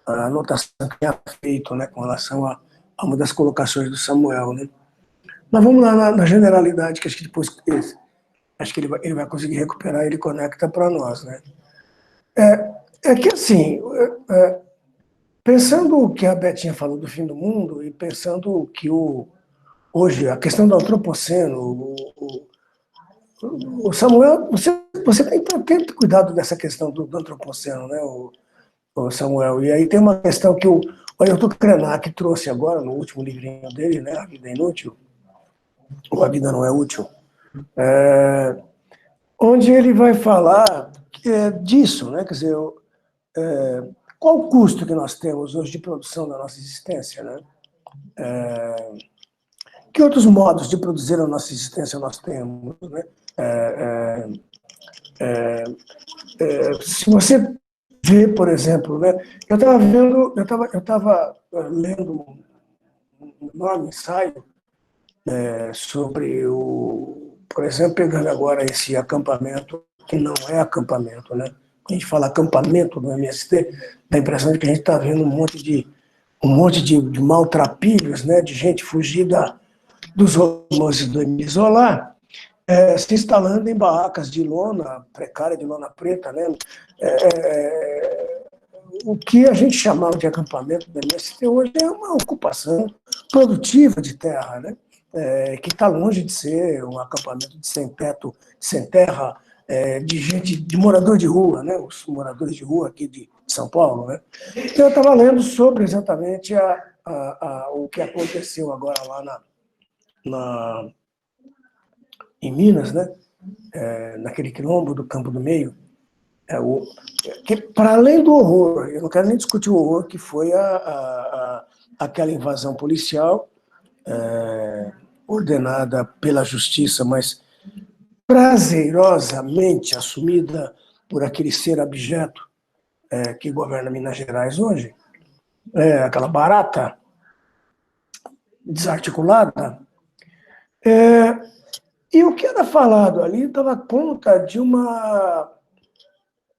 anotação que tinha feito, né, com relação a uma das colocações do Samuel, né? Mas vamos lá na generalidade, que acho que depois acho que ele vai conseguir recuperar e ele conecta para nós, né? É que assim, pensando o que a Betinha falou do fim do mundo e pensando que hoje a questão do antropoceno, o Samuel, você tem que ter cuidado dessa questão do antropoceno, né, o Samuel? E aí tem uma questão que o Ailton Krenak trouxe agora no último livrinho dele, né, A Vida é Inútil, ou A Vida Não é Útil, onde ele vai falar disso, né, quer dizer, qual o custo que nós temos hoje de produção da nossa existência, né? Que outros modos de produzir a nossa existência nós temos, né? Se você vê, por exemplo, né, eu estava lendo um enorme ensaio sobre por exemplo, pegando agora esse acampamento, que não é acampamento, né? A gente fala acampamento no MST, dá a impressão de que a gente está vendo um monte de maltrapilhos, né, de gente fugida dos romances do Émile Zola, se instalando em barracas de lona precária, de lona preta, né? O que a gente chamava de acampamento do MST hoje é uma ocupação produtiva de terra, né? Que está longe de ser um acampamento de sem teto, sem terra, de gente, de morador de rua, né? Os moradores de rua aqui de São Paulo, né? Então, eu estava lendo sobre exatamente o que aconteceu agora lá em Minas, né? Naquele quilombo do Campo do Meio, que, para além do horror, eu não quero nem discutir o horror que foi aquela invasão policial, ordenada pela justiça, mas prazerosamente assumida por aquele ser abjeto que governa Minas Gerais hoje, aquela barata desarticulada. E o que era falado ali dava conta de uma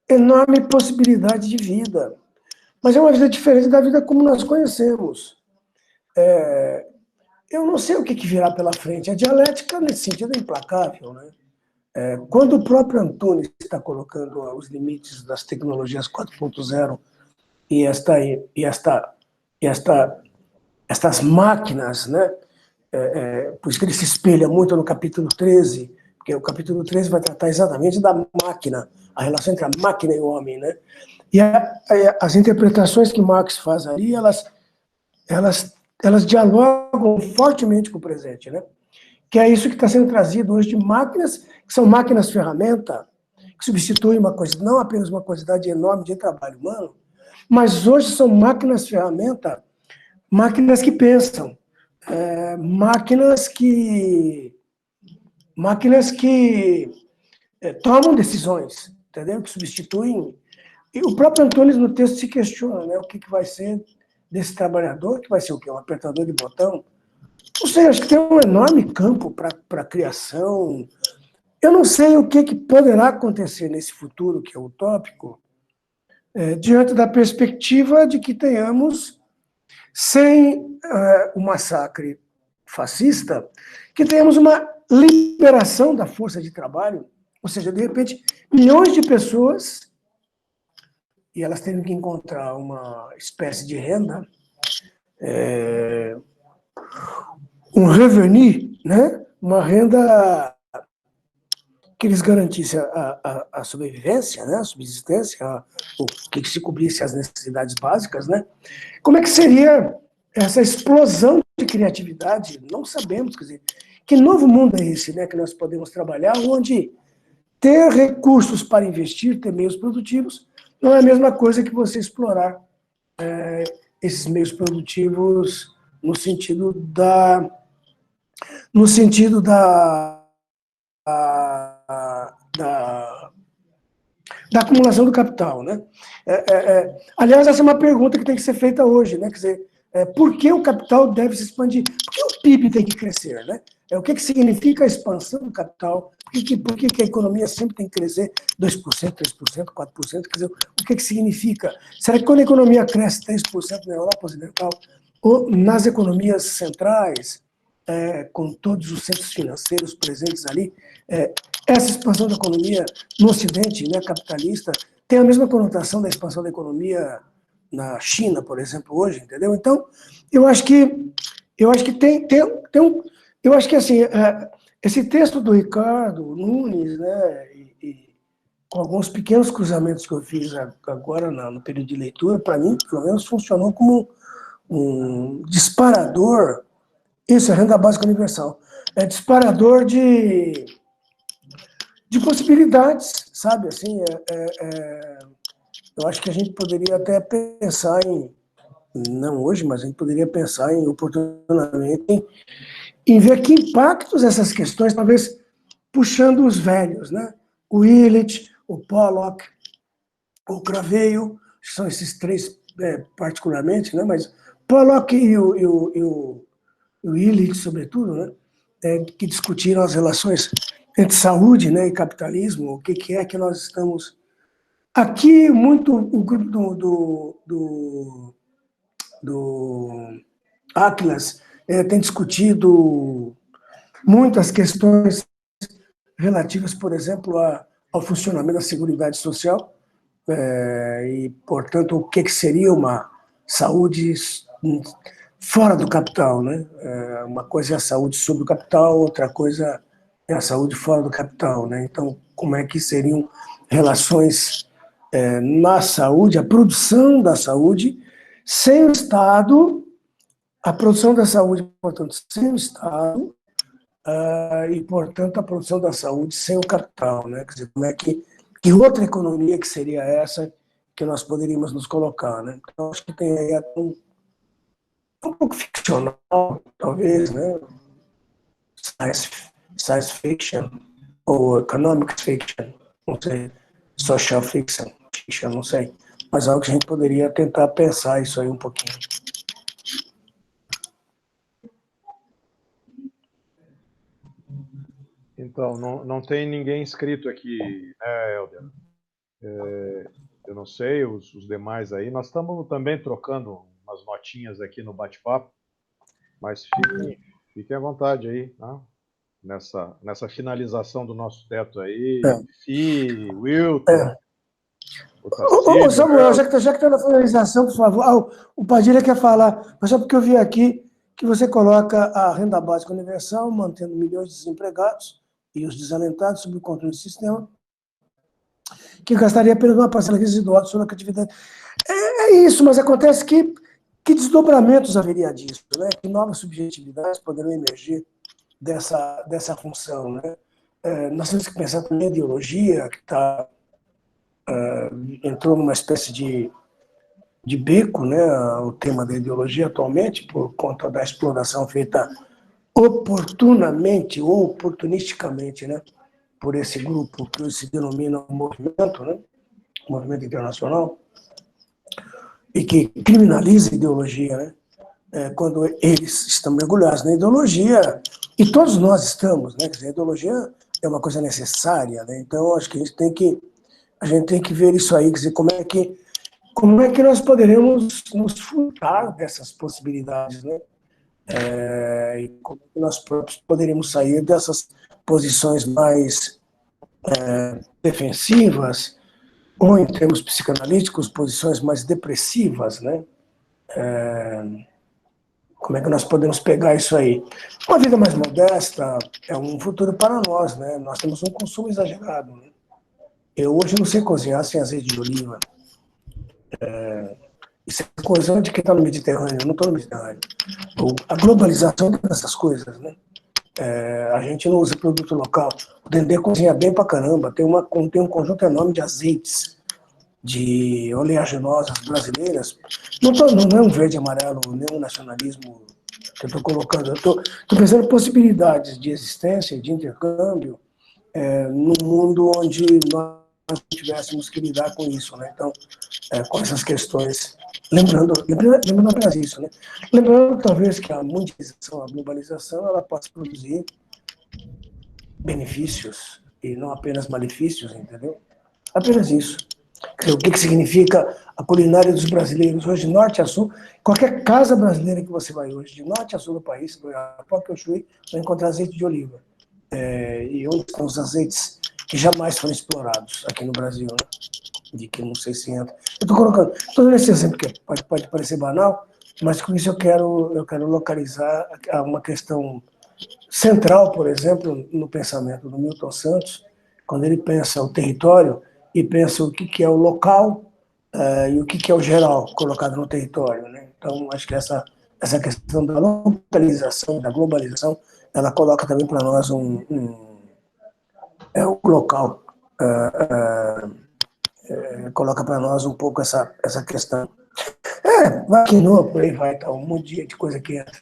enorme possibilidade de vida, mas é uma vida diferente da vida como nós conhecemos. Eu não sei o que virá pela frente. A dialética, nesse sentido, é implacável, né? Quando o próprio Antunes está colocando os limites das tecnologias 4.0 e estas máquinas, né? Por isso que ele se espelha muito no capítulo 13, porque o capítulo 13 vai tratar exatamente da máquina, a relação entre a máquina e o homem, né? E as interpretações que Marx faz ali, elas dialogam fortemente com o presente, né? Que é isso que está sendo trazido hoje de máquinas, que são máquinas-ferramenta, que substituem não apenas uma quantidade enorme de trabalho humano, mas hoje são máquinas-ferramenta, máquinas que pensam, máquinas que tomam decisões, entendeu? Que substituem. E o próprio Antunes no texto se questiona, né? O que vai ser desse trabalhador, que vai ser o quê? Um apertador de botão? Não sei, acho que tem um enorme campo para criação. Eu não sei o que poderá acontecer nesse futuro, que é utópico, diante da perspectiva de que tenhamos, sem o massacre fascista, que tenhamos uma liberação da força de trabalho, ou seja, de repente, milhões de pessoas, e elas têm que encontrar uma espécie de renda, um revenu, né? Uma renda que lhes garantisse a sobrevivência, né? A subsistência, ou que se cobrisse as necessidades básicas, né? Como é que seria essa explosão de criatividade? Não sabemos, quer dizer, que novo mundo é esse, né? Que nós podemos trabalhar, onde ter recursos para investir, ter meios produtivos, não é a mesma coisa que você explorar esses meios produtivos no sentido da acumulação do capital, né? Aliás, essa é uma pergunta que tem que ser feita hoje, né? Quer dizer, por que o capital deve se expandir? Por que o PIB tem que crescer, né? O que significa a expansão do capital? Por que a economia sempre tem que crescer 2%, 3%, 4%? Quer dizer, o que significa? Será que quando a economia cresce 3% na Europa Ocidental, ou nas economias centrais, com todos os centros financeiros presentes ali, essa expansão da economia no Ocidente, né, capitalista, tem a mesma conotação da expansão da economia na China, por exemplo, hoje, entendeu? Então, eu acho que eu acho que assim, esse texto do Ricardo Nunes, né, e com alguns pequenos cruzamentos que eu fiz agora no período de leitura, para mim, pelo menos, funcionou como um disparador. Isso é renda básica universal. É disparador de possibilidades, sabe? Assim, eu acho que a gente poderia até pensar não hoje, mas a gente poderia pensar oportunamente em ver que impactos essas questões, talvez puxando os velhos, né? O Illich, o Pollock, o Craveio, são esses três particularmente, né? Mas Pollock e o Illich, sobretudo, né? Que discutiram as relações entre saúde, né, e capitalismo, o que é que nós estamos... Aqui, muito o grupo do Atlas tem discutido muitas questões relativas, por exemplo, ao funcionamento da Seguridade Social e, portanto, o que seria uma saúde fora do capital, né? Uma coisa é a saúde sobre o capital, outra coisa é a saúde fora do capital, né? Então, como é que seriam relações na saúde, a produção da saúde sem o Estado, a produção da saúde, portanto, sem o Estado, e, portanto, a produção da saúde sem o capital, né? Quer dizer, como é que outra economia que seria essa que nós poderíamos nos colocar, né? Então, acho que tem aí um pouco ficcional, talvez, né? Science fiction ou economic fiction, não sei, social fiction, não sei, mas algo que a gente poderia tentar pensar isso aí um pouquinho. Então, não tem ninguém inscrito aqui, né, Helder? Eu não sei, os demais aí. Nós estamos também trocando umas notinhas aqui no bate-papo, mas fiquem à vontade aí, né? Nessa finalização do nosso teto aí. Fi, Wilton, o Tarcísio, Samuel, já que está na finalização, por favor. O Padilha quer falar, mas só porque eu vi aqui que você coloca a renda básica universal, mantendo milhões de desempregados e os desalentados sob o controle do sistema, que gastaria apenas uma parcela residual sobre a criatividade. É isso, mas acontece que desdobramentos haveria disso, né? Que novas subjetividades poderão emergir dessa função, né? Nós temos que pensar também na ideologia, que entrou numa espécie de beco, né? O tema da ideologia atualmente, por conta da exploração feita oportunamente ou oportunisticamente, né? Por esse grupo que se denomina movimento, né? Movimento internacional, e que criminaliza a ideologia, né? Quando eles estão mergulhados na ideologia, e todos nós estamos, né? Quer dizer, a ideologia é uma coisa necessária, né? Então, acho que a gente tem que ver isso aí, quer dizer, como é que nós poderemos nos furtar dessas possibilidades, né? E como é que nós próprios poderíamos sair dessas posições mais defensivas, ou, em termos psicanalíticos, posições mais depressivas, né? Como é que nós podemos pegar isso aí? Uma vida mais modesta é um futuro para nós, né? Nós temos um consumo exagerado, né? Eu hoje não sei cozinhar sem azeite de oliva. Isso é coisa de quem está no Mediterrâneo, eu não estou no Mediterrâneo. A globalização dessas coisas, né? A gente não usa produto local. O Dendê cozinha bem pra caramba, tem um conjunto enorme de azeites, de oleaginosas brasileiras. Não é um verde e amarelo, nem um nacionalismo que eu estou colocando. Eu estou pensando em possibilidades de existência, de intercâmbio, num mundo onde nós tivéssemos que lidar com isso, né? Então, com essas questões. Lembrando apenas isso, né? Lembrando, talvez, que a mundialização, a globalização, ela possa produzir benefícios e não apenas malefícios, entendeu? Apenas isso. Quer dizer, o que significa a culinária dos brasileiros hoje, de norte a sul? Qualquer casa brasileira que você vai hoje, de norte a sul do país, Poque Chuí, vai encontrar azeite de oliva. E onde estão os azeites que jamais foram explorados aqui no Brasil, né? De que não sei se entra. Eu estou colocando, estou dando esse exemplo que pode parecer banal, mas com isso eu quero localizar uma questão central, por exemplo, no pensamento do Milton Santos, quando ele pensa o território e pensa o que é o local e o que é o geral colocado no território, né? Então, acho que essa questão da localização, da globalização, ela coloca também para nós o local, coloca para nós um pouco essa questão. Vai que não, por aí vai, tá, um monte de coisa que entra.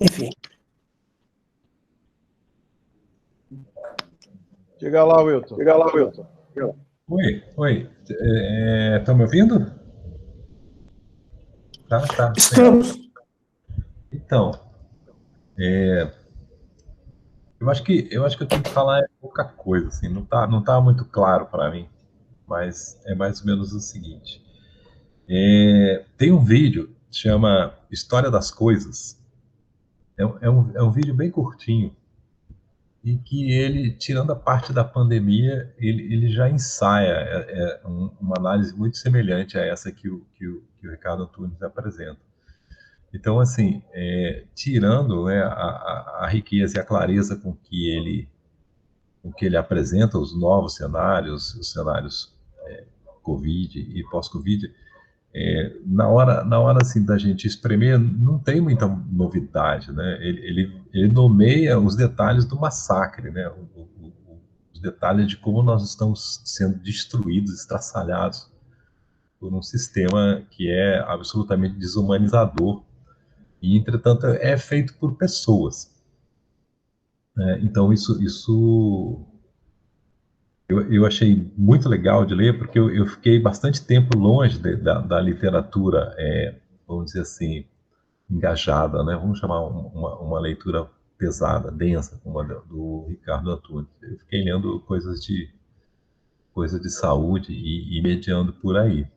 Enfim. Diga lá, Wilton. Oi. Estão me ouvindo? Tá. Estamos. Então, eu acho que eu tenho que falar pouca coisa, assim, não tá muito claro para mim, mas é mais ou menos o seguinte. Tem um vídeo que chama História das Coisas. É um vídeo bem curtinho, e que ele, tirando a parte da pandemia, ele já ensaia uma análise muito semelhante a essa que o Ricardo Antunes apresenta. Então, assim, tirando, né, a riqueza e a clareza com que ele apresenta os novos cenários, os cenários Covid e pós-Covid, na hora assim, da gente espremer, não tem muita novidade, né? Ele nomeia os detalhes do massacre, né? Os detalhes de como nós estamos sendo destruídos, estraçalhados por um sistema que é absolutamente desumanizador e, entretanto, é feito por pessoas. Então, isso eu achei muito legal de ler, porque eu fiquei bastante tempo longe da literatura, vamos dizer assim, engajada, né? Vamos chamar uma leitura pesada, densa, como a do Ricardo Antunes. Eu fiquei lendo coisa de saúde e mediando por aí.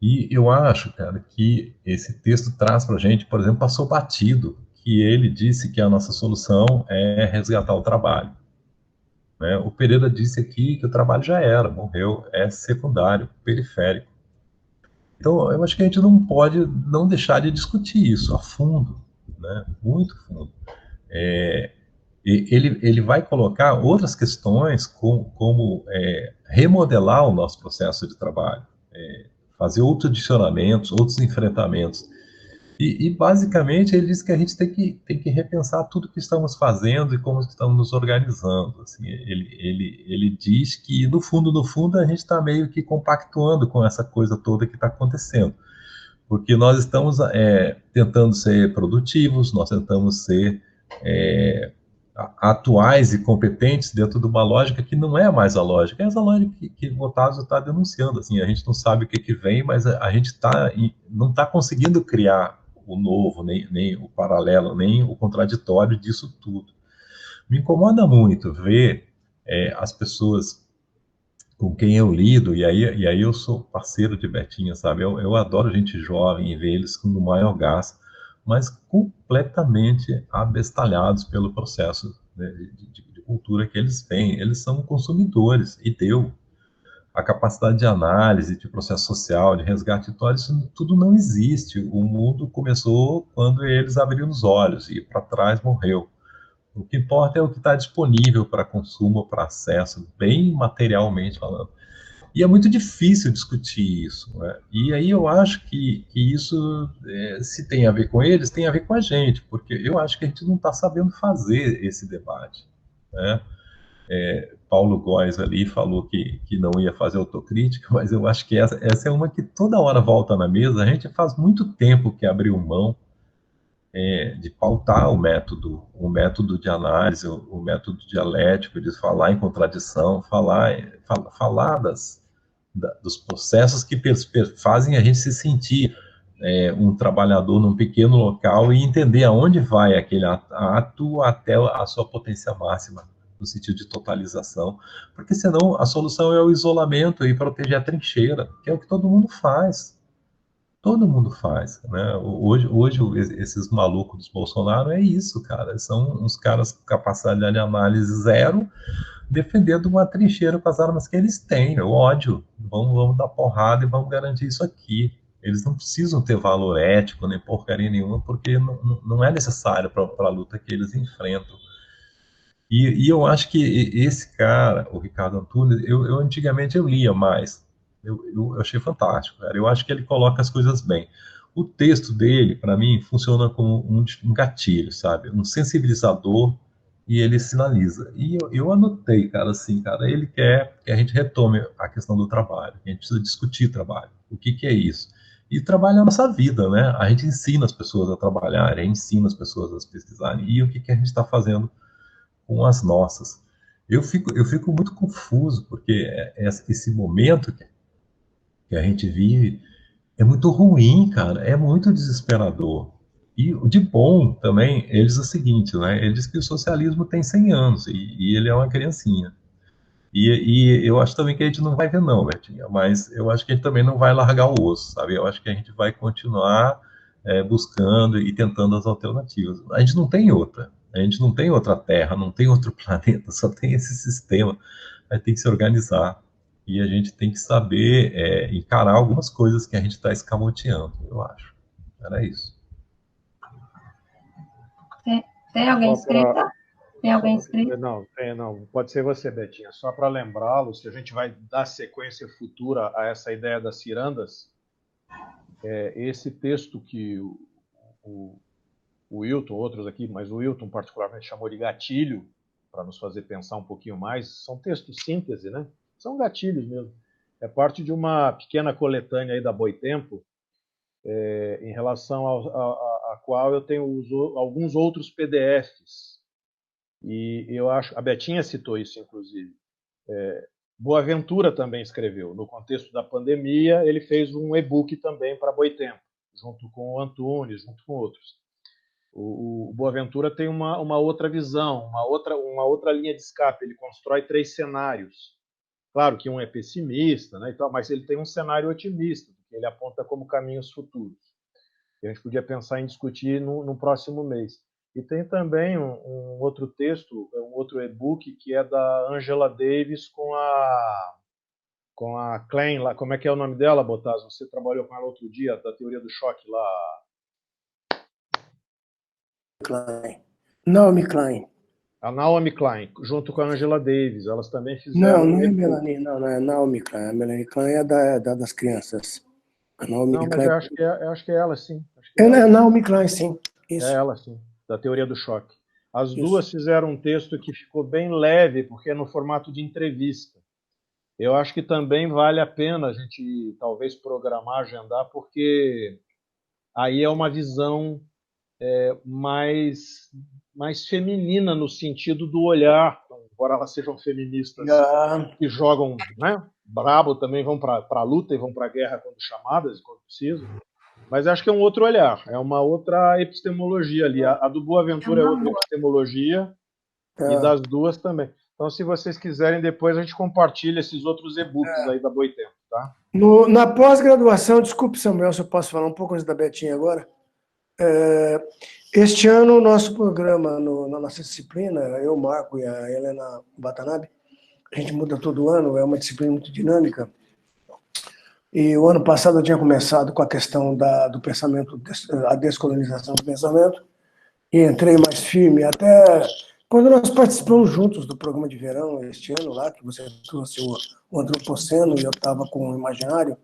E eu acho, cara, que esse texto traz para a gente, por exemplo, passou batido, que ele disse que a nossa solução é resgatar o trabalho. Né? O Pereira disse aqui que o trabalho já era, morreu, é secundário, periférico. Então, eu acho que a gente não pode não deixar de discutir isso a fundo, né? Muito fundo. Ele vai colocar outras questões, como remodelar o nosso processo de trabalho, fazer outros adicionamentos, outros enfrentamentos. E basicamente, ele diz que a gente tem que repensar tudo que estamos fazendo e como estamos nos organizando. Assim, ele diz que, no fundo, a gente está meio que compactuando com essa coisa toda que está acontecendo. Porque nós estamos tentando ser produtivos, nós tentamos ser atuais e competentes dentro de uma lógica que não é mais a lógica. É essa lógica que o Otávio está denunciando. Assim, a gente não sabe o que vem, mas a gente não está conseguindo criar o novo, nem o paralelo, nem o contraditório disso tudo. Me incomoda muito ver as pessoas com quem eu lido, e aí eu sou parceiro de Betinha, sabe? Eu adoro gente jovem e ver eles com o maior gás, mas completamente abestalhados pelo processo, né, de cultura que eles têm. Eles são consumidores, e deu. A capacidade de análise, de processo social, de resgate de isso tudo não existe. O mundo começou quando eles abriram os olhos, e para trás morreu. O que importa é o que está disponível para consumo, para acesso, bem materialmente falando. E é muito difícil discutir isso, né? E aí eu acho que isso, se tem a ver com eles, tem a ver com a gente, porque eu acho que a gente não está sabendo fazer esse debate, né? Paulo Góes ali falou que não ia fazer autocrítica, mas eu acho que essa é uma que toda hora volta na mesa. A gente faz muito tempo que abriu mão de pautar o método de análise, o método dialético, de falar em contradição, falar dos processos que fazem a gente se sentir um trabalhador num pequeno local e entender aonde vai aquele ato até a sua potência máxima no sentido de totalização, porque senão a solução é o isolamento e proteger a trincheira, que é o que todo mundo faz. Todo mundo faz, né? Hoje esses malucos dos Bolsonaro é isso, cara. São uns caras com capacidade de análise zero, defendendo uma trincheira com as armas que eles têm, o ódio. Vamos dar porrada e vamos garantir isso aqui. Eles não precisam ter valor ético nem porcaria nenhuma, porque não é necessário para a luta que eles enfrentam. E eu acho que esse cara, o Ricardo Antunes, eu antigamente eu lia mais. Eu achei fantástico, cara. Eu acho que ele coloca as coisas bem. O texto dele, para mim, funciona como um gatilho, sabe? Um sensibilizador, e ele sinaliza. E eu anotei, cara, assim, cara, ele quer que a gente retome a questão do trabalho. A gente precisa discutir trabalho. O que é isso? E trabalho é a nossa vida, né? A gente ensina as pessoas a trabalhar, a gente ensina as pessoas a pesquisarem. E o que a gente está fazendo com as nossas? Eu fico muito confuso, porque esse momento que a gente vive é muito ruim, cara, é muito desesperador. E de bom também, ele diz o seguinte, né? Ele diz que o socialismo tem 100 anos e ele é uma criancinha. E eu acho também que a gente não vai ver não, Betinha, mas eu acho que a gente também não vai largar o osso, sabe? Eu acho que a gente vai continuar buscando e tentando as alternativas. A gente não tem outra. A gente não tem outra Terra, não tem outro planeta, só tem esse sistema. A gente tem que se organizar. E a gente tem que saber encarar algumas coisas que a gente está escamoteando, eu acho. Era isso. Tem alguém inscrito? Tem alguém inscrito? Não. Pode ser você, Betinha. Só para lembrá-lo, se a gente vai dar sequência futura a essa ideia das cirandas, esse texto que o Wilton, outros aqui, mas o Wilton particularmente chamou de gatilho, para nos fazer pensar um pouquinho mais, são textos síntese, né? São gatilhos mesmo. É parte de uma pequena coletânea aí da Boitempo, em relação a qual eu tenho alguns outros PDFs. E eu acho, a Betinha citou isso, inclusive. Boaventura também escreveu. No contexto da pandemia, ele fez um e-book também para Boitempo, junto com o Antunes, junto com outros. O Boaventura tem uma outra visão, uma outra linha de escape. Ele constrói 3 cenários. Claro que um é pessimista, né, e tal, mas ele tem um cenário otimista, que ele aponta como caminhos futuros. E a gente podia pensar em discutir no próximo mês. E tem também um outro texto, um outro e-book, que é da Angela Davis com a Klein, lá, como é que é o nome dela, Bottas? Você trabalhou com ela outro dia, da teoria do choque lá. Klein. Naomi Klein. A Naomi Klein, junto com a Angela Davis, elas também fizeram... Não é Melanie, não é Naomi Klein. A Melanie Klein é das crianças. A Naomi não, Klein... mas eu acho que é ela, sim. É Naomi Klein, sim. Isso. É ela, sim, da teoria do choque. As duas fizeram um texto que ficou bem leve, porque é no formato de entrevista. Eu acho que também vale a pena a gente, talvez, programar, agendar, porque aí é uma visão mais feminina, no sentido do olhar, embora elas sejam feministas que jogam, né, brabo, também vão para a luta e vão para a guerra quando chamadas, quando precisam. Mas acho que é um outro olhar, é uma outra epistemologia ali. A do Boaventura é outra epistemologia, e das duas também. Então, se vocês quiserem, depois a gente compartilha esses outros e-books aí da Boitempo, tá? Na pós-graduação, desculpe, Samuel, se eu posso falar um pouco antes da Betinha agora. Este ano, o nosso programa, na nossa disciplina, eu, Marco e a Helena Watanabe, a gente muda todo ano, é uma disciplina muito dinâmica. E o ano passado eu tinha começado com a questão do pensamento, a descolonização do pensamento, e entrei mais firme até quando nós participamos juntos do programa de verão este ano lá, que você trouxe o antropoceno e eu estava com o imaginário.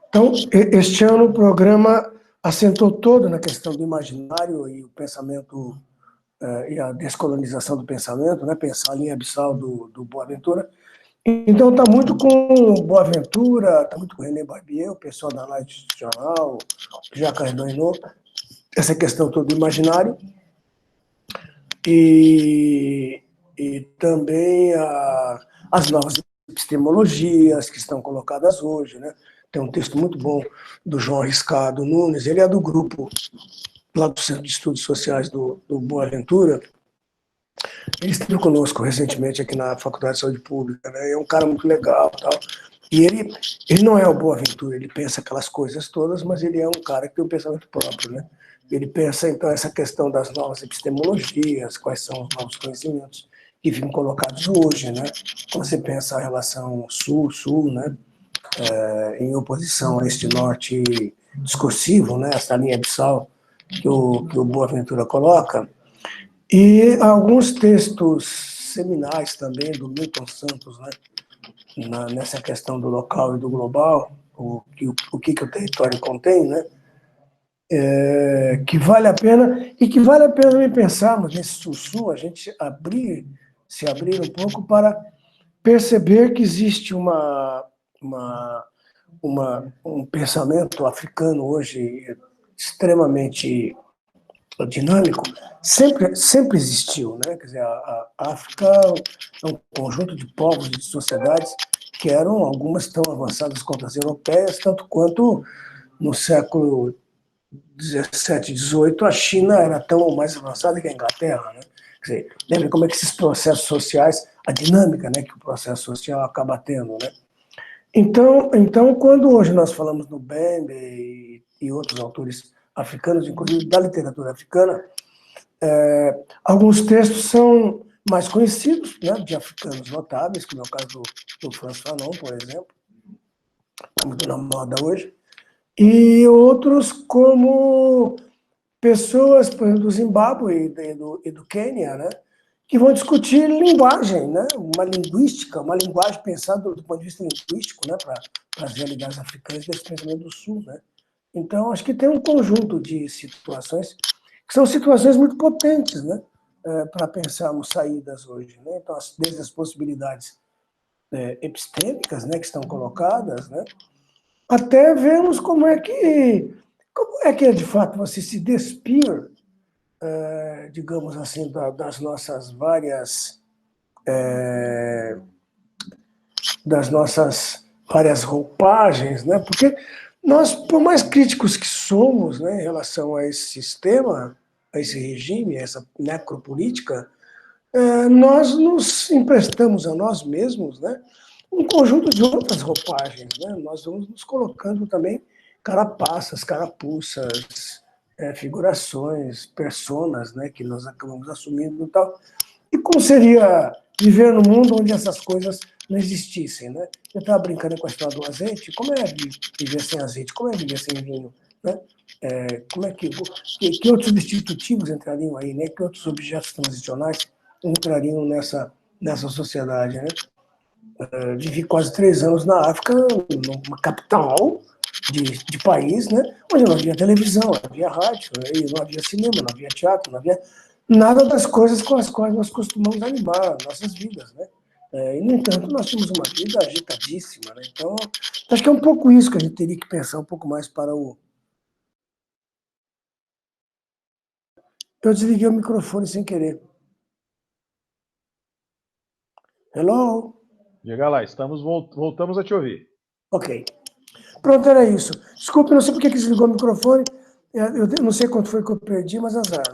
Então, este ano o programa assentou todo na questão do imaginário e o pensamento e a descolonização do pensamento, né? Pensar a linha abissal do Boaventura. Então, está muito com o Boaventura, está muito com o René Barbier, o pessoal da análise institucional, que já carregou essa questão toda do imaginário. E também as novas epistemologias que estão colocadas hoje, né? Tem um texto muito bom do João Riscado Nunes, ele é do grupo lá do Centro de Estudos Sociais do Boaventura, Ele esteve conosco recentemente aqui na Faculdade de Saúde Pública, né? É um cara muito legal, tal. E ele não é o Boaventura, ele pensa aquelas coisas todas, mas ele é um cara que tem um pensamento próprio, né? Ele pensa, então, essa questão das novas epistemologias, quais são os novos conhecimentos que ficam colocados hoje, né? Quando você pensa a relação Sul-Sul, né? Em oposição a este norte discursivo, né? Essa linha abissal que o Boaventura coloca, e alguns textos seminais também do Milton Santos, né? Nessa questão do local e do global, o que o território contém, né? Que vale a pena, e que vale a pena também pensarmos nesse Sul-Sul, a gente se abrir um pouco para perceber que existe um pensamento africano hoje extremamente dinâmico, sempre existiu, né? Quer dizer, a África é um conjunto de povos e de sociedades que eram, algumas tão avançadas quanto as europeias, tanto quanto no século 17, 18, a China era tão mais avançada que a Inglaterra, né? Quer dizer, lembra como é que esses processos sociais, a dinâmica, né, que o processo social acaba tendo, né? Então, quando hoje nós falamos do Bembe e outros autores africanos, inclusive da literatura africana, alguns textos são mais conhecidos, né, de africanos notáveis, como é o caso do Frantz Fanon, por exemplo, muito na moda hoje, e outros como pessoas, por exemplo, do Zimbábue e do Quênia, né, que vão discutir linguagem, né, uma linguagem pensada do ponto de vista linguístico, né, para as realidades africanas desse pensamento do Sul, né. Então, acho que tem um conjunto de situações que são situações muito potentes, né, para pensarmos saídas hoje, né. Então, desde as possibilidades epistêmicas, né, que estão colocadas, né, até vemos como é que é de fato você se despir, digamos assim, das nossas várias roupagens, né? Porque nós, por mais críticos que somos, né, em relação a esse sistema, a esse regime, a essa necropolítica, nós nos emprestamos a nós mesmos, né, um conjunto de outras roupagens, né? Nós vamos nos colocando também carapaças, carapuças, figurações, personas, né, que nós acabamos assumindo e tal. E como seria viver num mundo onde essas coisas não existissem, né? Eu estava brincando com a história do azeite. Como é viver sem azeite? Como é viver sem vinho? Né? Como é que outros substitutivos entrariam aí, né? Que outros objetos transicionais entrariam nessa sociedade, né? Vivi quase 3 anos na África, numa capital de país, né? Onde não havia televisão, não havia rádio, não havia cinema, não havia teatro, não havia nada das coisas com as quais nós costumamos animar nossas vidas, né? E, no entanto, nós tínhamos uma vida agitadíssima, né? Então, acho que é um pouco isso que a gente teria que pensar um pouco mais para o... Eu desliguei o microfone sem querer. Hello? Diga lá, voltamos a te ouvir. Ok. Pronto, era isso. Desculpe, não sei porque que desligou o microfone. Eu não sei quanto foi que eu perdi, mas azar.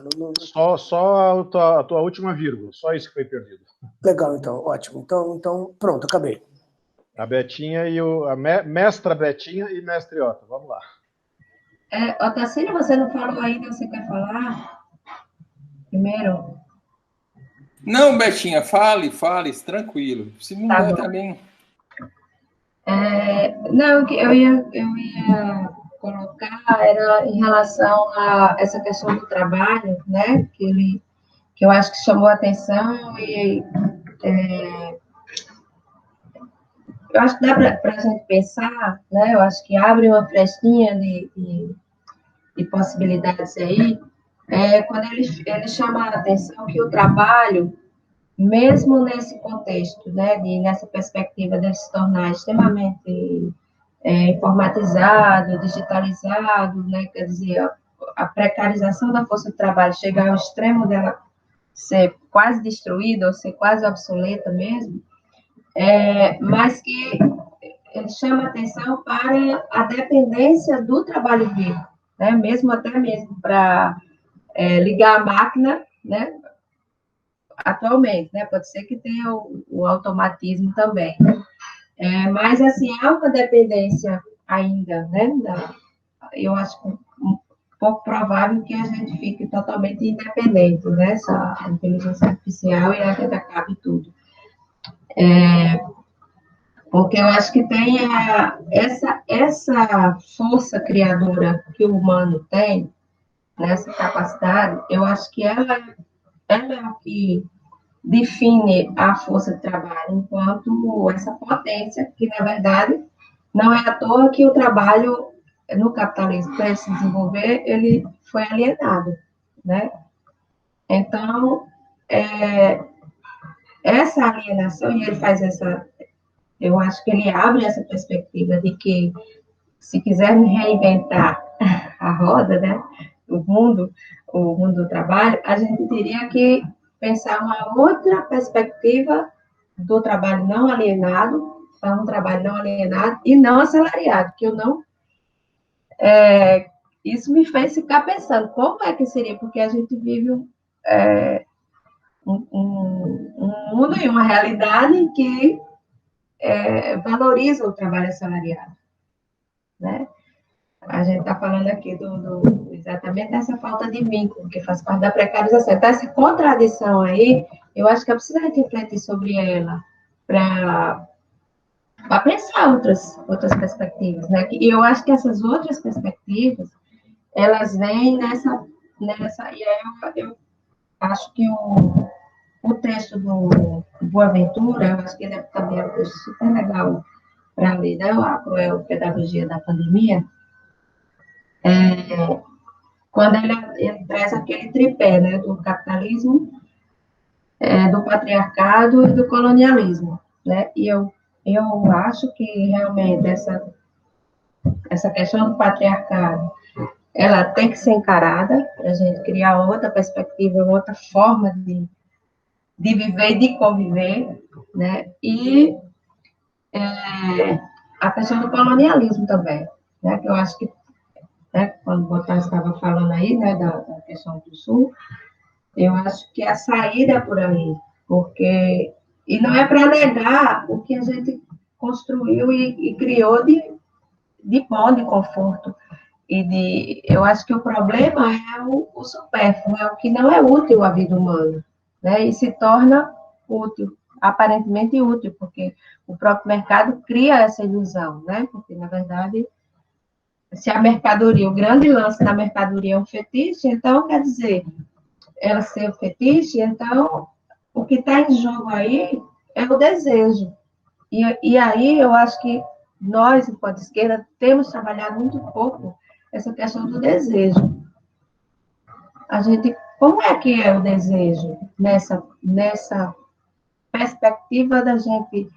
Só a tua última vírgula, só isso que foi perdido. Legal, então, ótimo. Então pronto, acabei. A Betinha e a mestra Betinha e mestre Otto, vamos lá. Otacílio, você não falou ainda, você quer falar? Primeiro? Não, Betinha, fale, tranquilo. Se não der também... Não, eu ia colocar era em relação a essa questão do trabalho, né? Que eu acho que chamou a atenção e eu acho que dá para a gente pensar, né? Eu acho que abre uma frestinha de possibilidades aí, quando ele chama a atenção que o trabalho, mesmo nesse contexto, né, nessa perspectiva de se tornar extremamente informatizado, digitalizado, né, quer dizer, a precarização da força de trabalho chegar ao extremo dela ser quase destruída ou ser quase obsoleta mesmo, mas que ele chama atenção para a dependência do trabalho vivo, né, até mesmo para ligar a máquina, né, atualmente, né? Pode ser que tenha o automatismo também. Mas, assim, há uma dependência ainda, né? Eu acho um pouco provável que a gente fique totalmente independente, né? Essa inteligência artificial e a gente acabe tudo. Porque eu acho que tem essa força criadora que o humano tem, nessa capacidade, eu acho que ela é o que define a força de trabalho enquanto essa potência, que, na verdade, não é à toa que o trabalho no capitalismo, para se desenvolver, ele foi alienado, né? Então, essa alienação, e ele faz eu acho que ele abre essa perspectiva de que, se quisermos reinventar a roda, né, o mundo do trabalho, a gente teria que pensar uma outra perspectiva do trabalho não alienado, para um trabalho não alienado e não assalariado, que eu não... isso me fez ficar pensando, como é que seria? Porque a gente vive um mundo e uma realidade em que valoriza o trabalho assalariado, né? A gente está falando aqui exatamente dessa falta de vínculo, que faz parte da precarização. Então, essa contradição aí, eu acho que é preciso a gente refletir sobre ela, para pensar outras perspectivas, né? E eu acho que essas outras perspectivas, elas vêm nessa e aí eu acho que o texto do Boaventura, eu acho que ele também é um texto super legal para ler, né? A Cruel Pedagogia da Pandemia, quando ele traz aquele tripé, né, do capitalismo, do patriarcado e do colonialismo, né? E eu acho que realmente essa questão do patriarcado, ela tem que ser encarada para a gente criar outra perspectiva, outra forma de viver e de conviver, né? E a questão do colonialismo também, né? Que eu acho que, né, quando o Botar estava falando aí, né, da questão do Sul, eu acho que a saída é por aí, porque... E não é para negar o que a gente construiu e criou de bom, de conforto. Eu acho que o problema é o supérfluo, é o que não é útil à vida humana, né? E se torna útil, aparentemente útil, porque o próprio mercado cria essa ilusão, né? Porque, na verdade, se a mercadoria, o grande lance da mercadoria é um fetiche, então, quer dizer, ela ser um fetiche, então, o que está em jogo aí é o desejo. E aí, eu acho que nós, enquanto esquerda, temos trabalhado muito pouco essa questão do desejo. Como é que é o desejo nessa perspectiva da gente,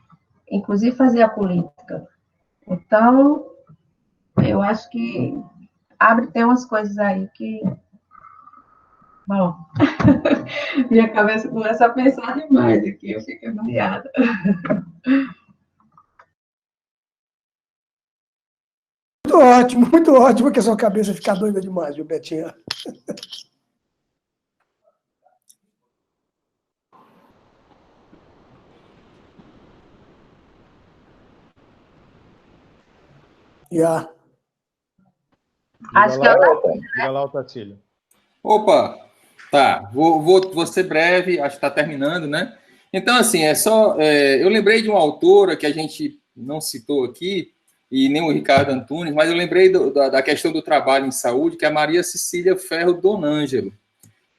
inclusive, fazer a política? Então, eu acho que tem umas coisas aí que... Bom, minha cabeça começa a pensar demais aqui, eu fico agoniada. Muito ótimo que a sua cabeça fica doida demais, viu, Betinha? Acho que Diga lá o Tacílio. Opa, tá. Vou ser breve, acho que está terminando, né? Então, assim, eu lembrei de uma autora que a gente não citou aqui, e nem o Ricardo Antunes, mas eu lembrei da questão do trabalho em saúde, que é a Maria Cecília Ferro Donângelo,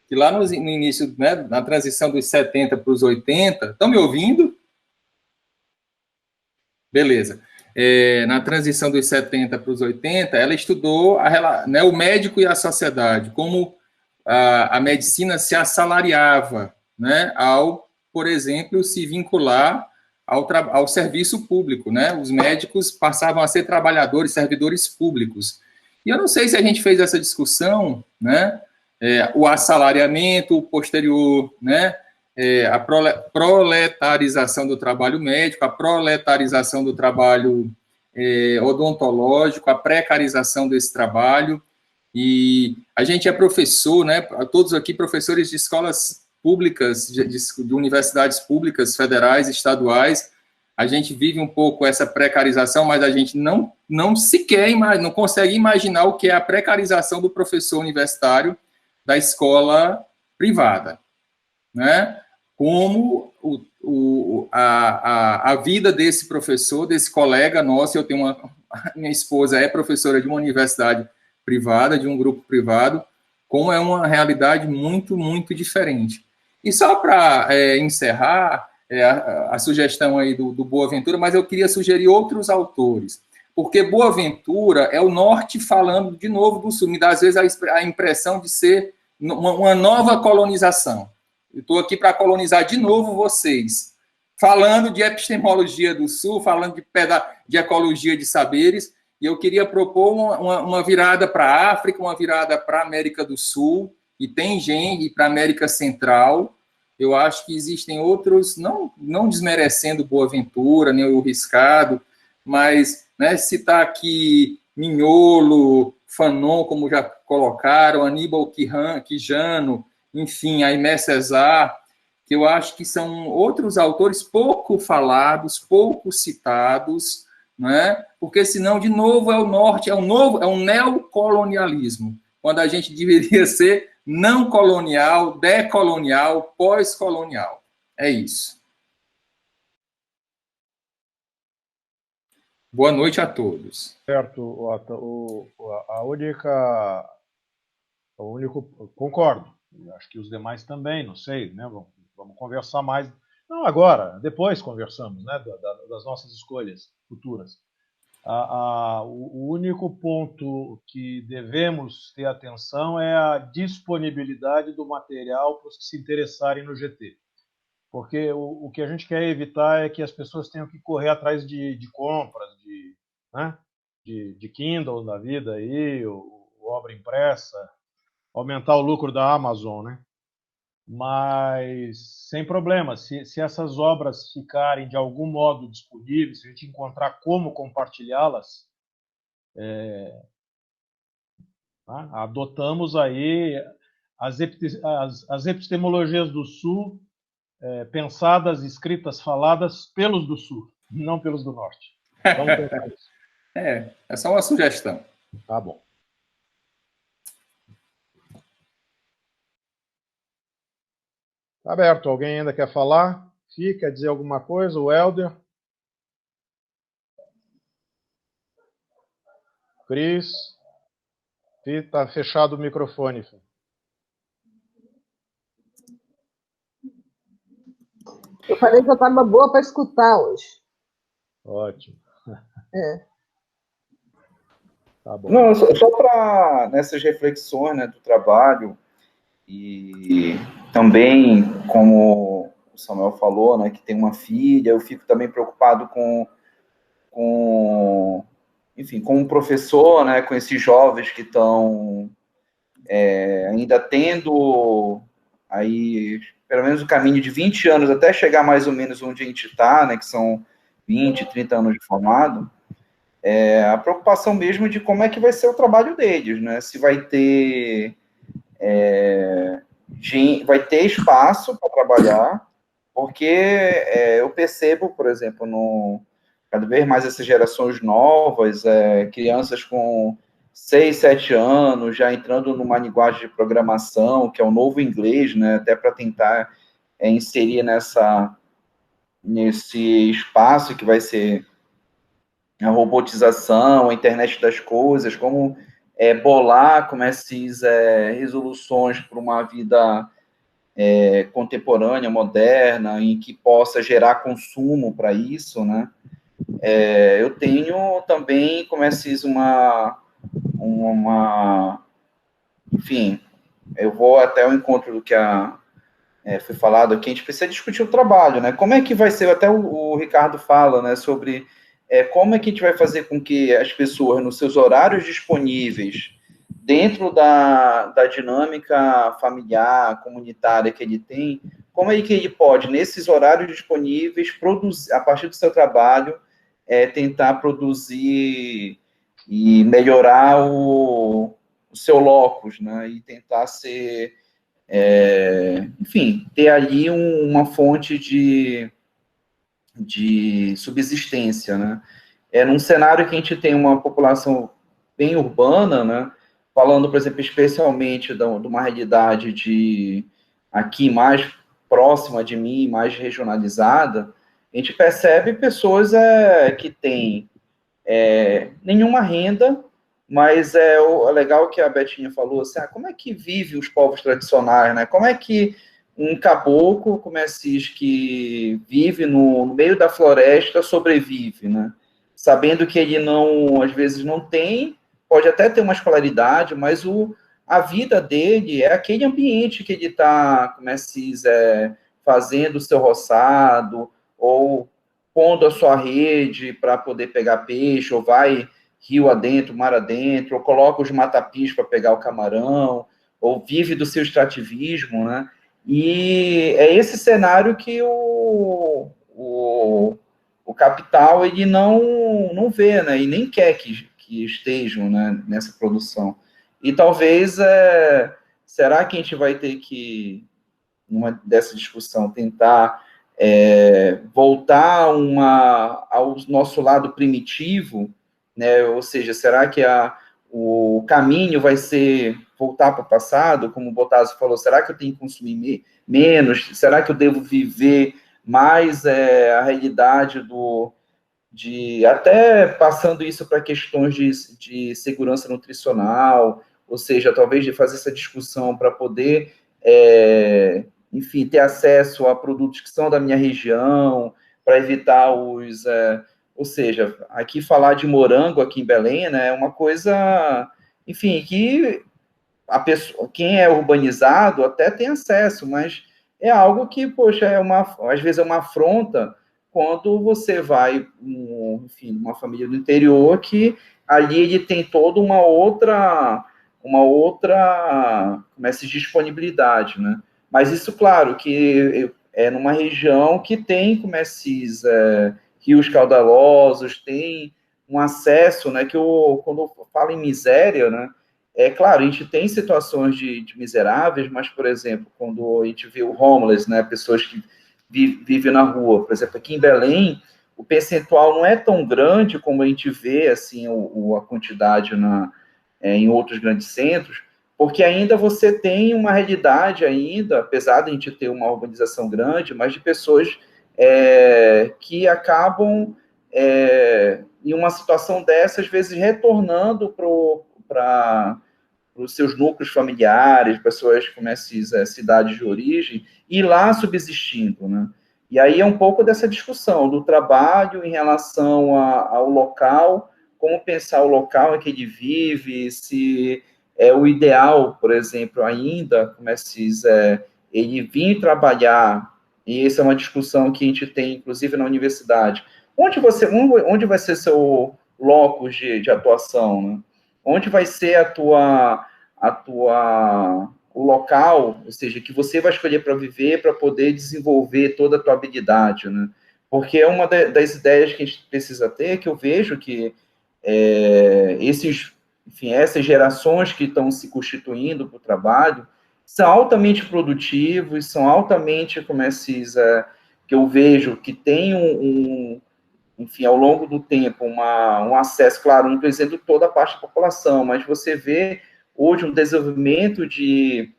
que lá no início, né, na transição dos 70 para os 80... Estão me ouvindo? Beleza. Na transição dos 70 para os 80, ela estudou né, o médico e a sociedade, como a medicina se assalariava, né, ao, por exemplo, se vincular ao serviço público, né? Os médicos passavam a ser trabalhadores, servidores públicos. E eu não sei se a gente fez essa discussão, né? O assalariamento posterior, né? A proletarização do trabalho médico, a proletarização do trabalho odontológico, a precarização desse trabalho. E a gente é professor, né? Todos aqui professores de escolas públicas, de universidades públicas, federais, estaduais, a gente vive um pouco essa precarização, mas a gente não consegue imaginar o que é a precarização do professor universitário da escola privada, né? Como a vida desse professor, desse colega nosso, minha esposa é professora de uma universidade privada, de um grupo privado, como é uma realidade muito, muito diferente. E só para encerrar, a sugestão aí do Boaventura, mas eu queria sugerir outros autores, porque Boaventura é o norte falando de novo do sul, me dá às vezes a impressão de ser uma nova colonização. Eu estou aqui para colonizar de novo vocês, falando de epistemologia do sul, falando de ecologia de saberes, e eu queria propor uma virada para a África, uma virada para a América do Sul, e tem gente para a América Central. Eu acho que existem outros, não desmerecendo Boaventura, nem o Riscado, mas, né, citar aqui Mignolo, Fanon, como já colocaram, Aníbal Quijano, enfim, Aimé Césaire, que eu acho que são outros autores pouco falados, pouco citados, né? Porque senão, de novo, é o norte, é um neocolonialismo, quando a gente deveria ser não colonial, decolonial, pós-colonial. É isso. Boa noite a todos. Certo, concordo. Acho que os demais também, não sei, né? Vamos conversar mais. Não agora, depois conversamos, né? Das nossas escolhas futuras. O único ponto que devemos ter atenção é a disponibilidade do material para os que se interessarem no GT. Porque o que a gente quer evitar é que as pessoas tenham que correr atrás de compras, né? de Kindle da vida, aí, ou obra impressa, aumentar o lucro da Amazon, né? Mas sem problema, se essas obras ficarem de algum modo disponíveis, se a gente encontrar como compartilhá-las, adotamos aí as epistemologias do Sul, pensadas, escritas, faladas pelos do Sul, não pelos do Norte. Vamos tentar isso. É só uma sugestão. Tá bom. Tá aberto. Alguém ainda quer falar? Quer dizer alguma coisa? O Helder? Cris? Está fechado o microfone. Filho. Eu falei que eu estava boa para escutar hoje. Ótimo. Tá bom. Não, só para nessas reflexões, né, do trabalho, e também, como o Samuel falou, né, que tem uma filha, eu fico também preocupado enfim, com um professor, né, com esses jovens que estão ainda tendo aí, pelo menos o caminho de 20 anos até chegar mais ou menos onde a gente está, né, que são 20, 30 anos de formado, a preocupação mesmo de como é que vai ser o trabalho deles, né, se vai ter espaço para trabalhar, porque eu percebo, por exemplo, cada vez mais essas gerações novas, crianças com 6, 7 anos, já entrando numa linguagem de programação, que é o novo inglês, né, até para tentar inserir nesse espaço que vai ser a robotização, a internet das coisas, como bolar como essas resoluções para uma vida contemporânea, moderna, em que possa gerar consumo para isso, né? Eu tenho também, como enfim, eu vou até o encontro do que foi falado aqui, a gente precisa discutir o trabalho, né? Como é que vai ser, até o Ricardo fala, né, sobre como é que a gente vai fazer com que as pessoas, nos seus horários disponíveis, dentro da dinâmica familiar, comunitária que ele tem, como é que ele pode, nesses horários disponíveis, produzir, a partir do seu trabalho, tentar produzir e melhorar o seu locus, né? E tentar ser enfim, ter ali uma fonte de subsistência, né? Num cenário que a gente tem uma população bem urbana, né? Falando, por exemplo, especialmente de uma realidade aqui mais próxima de mim, mais regionalizada, a gente percebe pessoas que têm nenhuma renda, mas é legal que a Betinha falou assim, como é que vive os povos tradicionais, né? Como é que um caboclo, como é que vive no meio da floresta, sobrevive, né? Sabendo que ele não, às vezes não tem, pode até ter uma escolaridade, mas a vida dele é aquele ambiente que ele está, como fazendo o seu roçado, ou pondo a sua rede para poder pegar peixe, ou vai rio adentro, mar adentro, ou coloca os matapis para pegar o camarão, ou vive do seu extrativismo, né? E é esse cenário que o capital ele não vê, né? E nem quer que estejam, né, nessa produção. E talvez, será que a gente vai ter que, numa dessa discussão, tentar voltar ao nosso lado primitivo, né? Ou seja, será que o caminho vai ser voltar para o passado, como o Bottasso falou, será que eu tenho que consumir menos? Será que eu devo viver mais a realidade até passando isso para questões de segurança nutricional, ou seja, talvez de fazer essa discussão para poder, enfim, ter acesso a produtos que são da minha região, para evitar ou seja, aqui falar de morango aqui em Belém, né, é uma coisa, enfim, que quem é urbanizado até tem acesso, mas é algo que, poxa, às vezes é uma afronta quando você vai, enfim, uma família do interior que ali ele tem toda uma outra disponibilidade, né? Mas isso, claro, que é numa região que tem como esses rios caudalosos, tem um acesso, né, que quando eu falo em miséria, né, claro, a gente tem situações de miseráveis, mas, por exemplo, quando a gente vê o homeless, né, pessoas que vivem na rua, por exemplo, aqui em Belém, o percentual não é tão grande como a gente vê, assim, a quantidade em outros grandes centros, porque ainda você tem uma realidade ainda, apesar de a gente ter uma urbanização grande, mas de pessoas que acabam, em uma situação dessa, às vezes retornando para os seus núcleos familiares, pessoas como essas cidades de origem, e lá subsistindo, né? E aí é um pouco dessa discussão do trabalho em relação ao local, como pensar o local em que ele vive, se é o ideal, por exemplo, ainda, como ele vir trabalhar, e essa é uma discussão que a gente tem, inclusive, na universidade. Onde vai ser seu locus de atuação, né? Onde vai ser o local, ou seja, que você vai escolher para viver, para poder desenvolver toda a tua habilidade, né? Porque é uma das ideias que a gente precisa ter, que eu vejo que essas gerações que estão se constituindo para o trabalho são altamente produtivos, são altamente, que eu vejo que tem enfim, ao longo do tempo, um acesso, claro, não estou dizendo toda a parte da população, mas você vê hoje um desenvolvimento de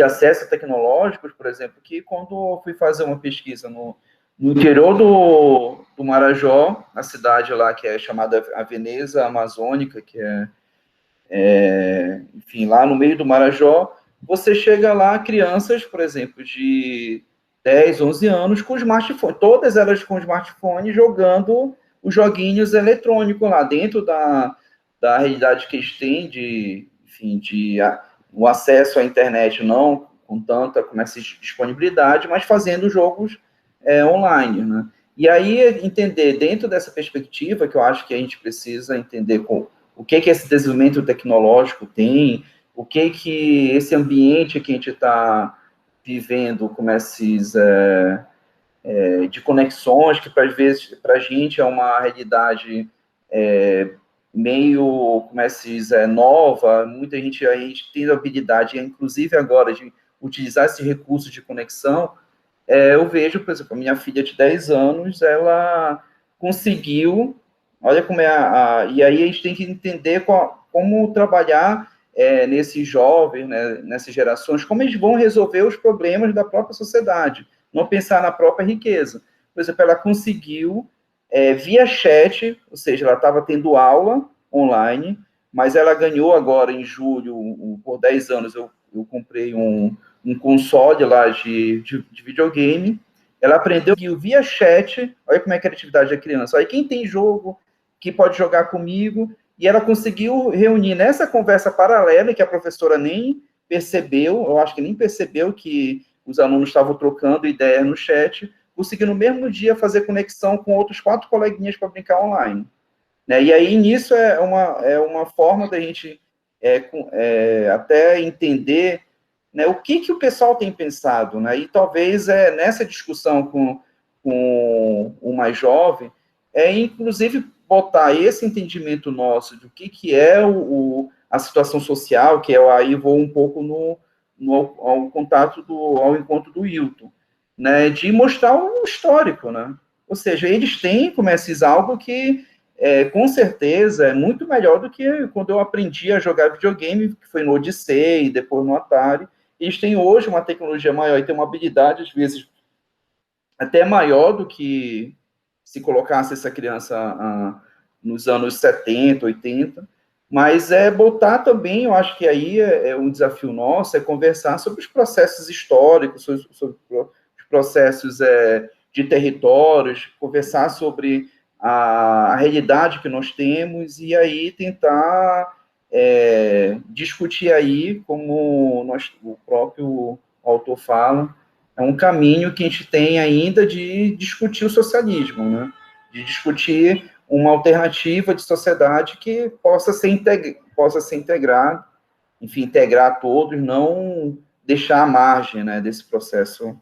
acesso a tecnológicos, por exemplo, que quando eu fui fazer uma pesquisa no interior do Marajó, na cidade lá que é chamada a Veneza Amazônica, que enfim, lá no meio do Marajó, você chega lá, crianças, por exemplo, de 10, 11 anos, com smartphone, todas elas com smartphone, jogando os joguinhos eletrônicos lá, dentro da realidade que eles têm o acesso à internet, não com tanta disponibilidade, mas fazendo jogos online, né? E aí, entender, dentro dessa perspectiva, que eu acho que a gente precisa entender o que esse desenvolvimento tecnológico tem, o que esse ambiente que a gente está vivendo com esses de conexões, que às vezes para a gente é uma realidade meio, nova, a gente tem a habilidade, inclusive agora, de utilizar esses recursos de conexão, eu vejo, por exemplo, a minha filha de 10 anos, ela conseguiu, olha como e aí a gente tem que entender como trabalhar nesses jovens, né, nessas gerações, como eles vão resolver os problemas da própria sociedade, não pensar na própria riqueza. Por exemplo, ela conseguiu, via chat, ou seja, ela estava tendo aula online, mas ela ganhou agora, em julho, por 10 anos, eu comprei um console lá de videogame, ela aprendeu via chat, olha como é a criatividade da criança, olha quem tem jogo, que pode jogar comigo, e ela conseguiu reunir nessa conversa paralela, que a professora nem percebeu, eu acho que nem percebeu que os alunos estavam trocando ideias no chat, conseguiu no mesmo dia fazer conexão com outros 4 coleguinhas para brincar online. Né? E aí, nisso, é uma forma da gente até entender, né, o que o pessoal tem pensado, né? E talvez nessa discussão com o mais jovem, inclusive botar esse entendimento nosso do que é a situação social, que aí vou um pouco ao encontro do Hilton, né, de mostrar o histórico, né? Ou seja, eles têm como algo que, com certeza, é muito melhor do que quando eu aprendi a jogar videogame, que foi no Odyssey, depois no Atari. Eles têm hoje uma tecnologia maior e têm uma habilidade, às vezes, até maior do que se colocasse essa criança nos anos 70, 80, mas botar também, eu acho que aí um desafio nosso, conversar sobre os processos históricos, sobre os processos de territórios, conversar sobre a realidade que nós temos, e aí tentar discutir aí, como o próprio autor fala, é um caminho que a gente tem ainda de discutir o socialismo, né? De discutir uma alternativa de sociedade que possa ser integrada, enfim, integrar todos, não deixar à margem, né, desse processo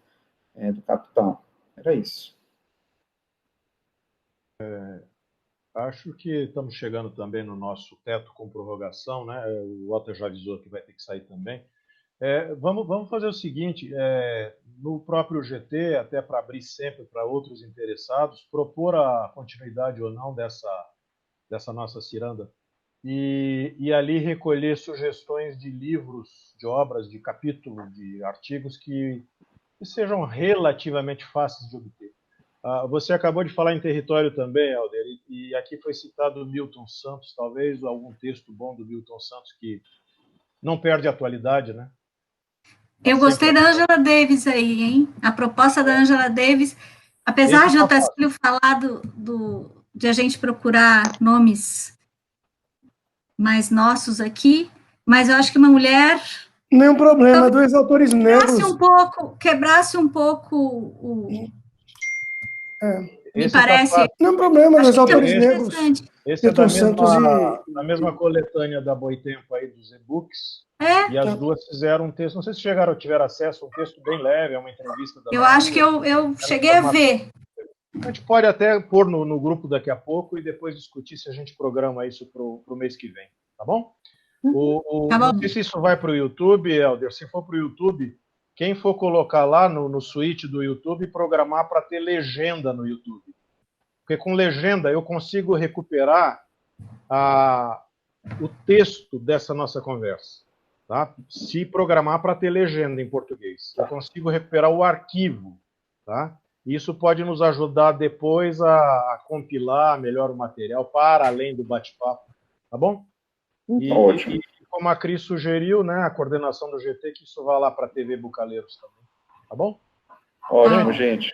do capital. Era isso. Acho que estamos chegando também no nosso teto com prorrogação, né? O Walter já avisou que vai ter que sair também. Vamos fazer o seguinte, no próprio GT, até para abrir sempre para outros interessados, propor a continuidade ou não dessa nossa ciranda e ali recolher sugestões de livros, de obras, de capítulos, de artigos que sejam relativamente fáceis de obter. Você acabou de falar em território também, Helder, e aqui foi citado o Milton Santos, talvez algum texto bom do Milton Santos que não perde a atualidade, né? Eu gostei da Angela Davis aí, hein? A proposta da Angela Davis, apesar de eu ter sido falado de a gente procurar nomes mais nossos aqui, mas eu acho que uma mulher... Nenhum problema, 2 autores negros. Quebrasse um pouco me parece... Não problema, 2 autores negros. Esse é da mesma coletânea da Boitempo aí, dos e-books. E as duas fizeram um texto, não sei se tiveram acesso, um texto bem leve, é uma entrevista da... Eu acho que eu cheguei a ver. A gente pode até pôr no grupo daqui a pouco e depois discutir se a gente programa isso para o mês que vem, tá bom? Não sei se isso vai para o YouTube, Helder. Se for para o YouTube, quem for colocar lá no suíte do YouTube, programar para ter legenda no YouTube. Porque com legenda eu consigo recuperar o texto dessa nossa conversa. Tá? Se programar para ter legenda em português. Eu consigo recuperar o arquivo. Tá? Isso pode nos ajudar depois a compilar melhor o material para além do bate-papo. Tá bom? E como a Cris sugeriu, né, a coordenação do GT, que isso vá lá para a TV Bucaleiros também. Tá bom? Ótimo, gente.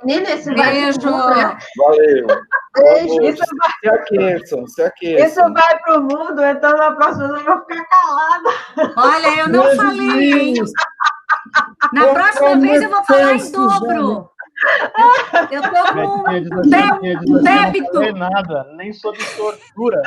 Menina, esse beijo. Valeu. Se aqueçam. Isso vai para o mundo, então na próxima vez eu vou ficar calada. Olha, eu não falei, hein? Na próxima vez eu vou falar em dobro. Eu tô com um débito. Não falei nada, nem sobre tortura.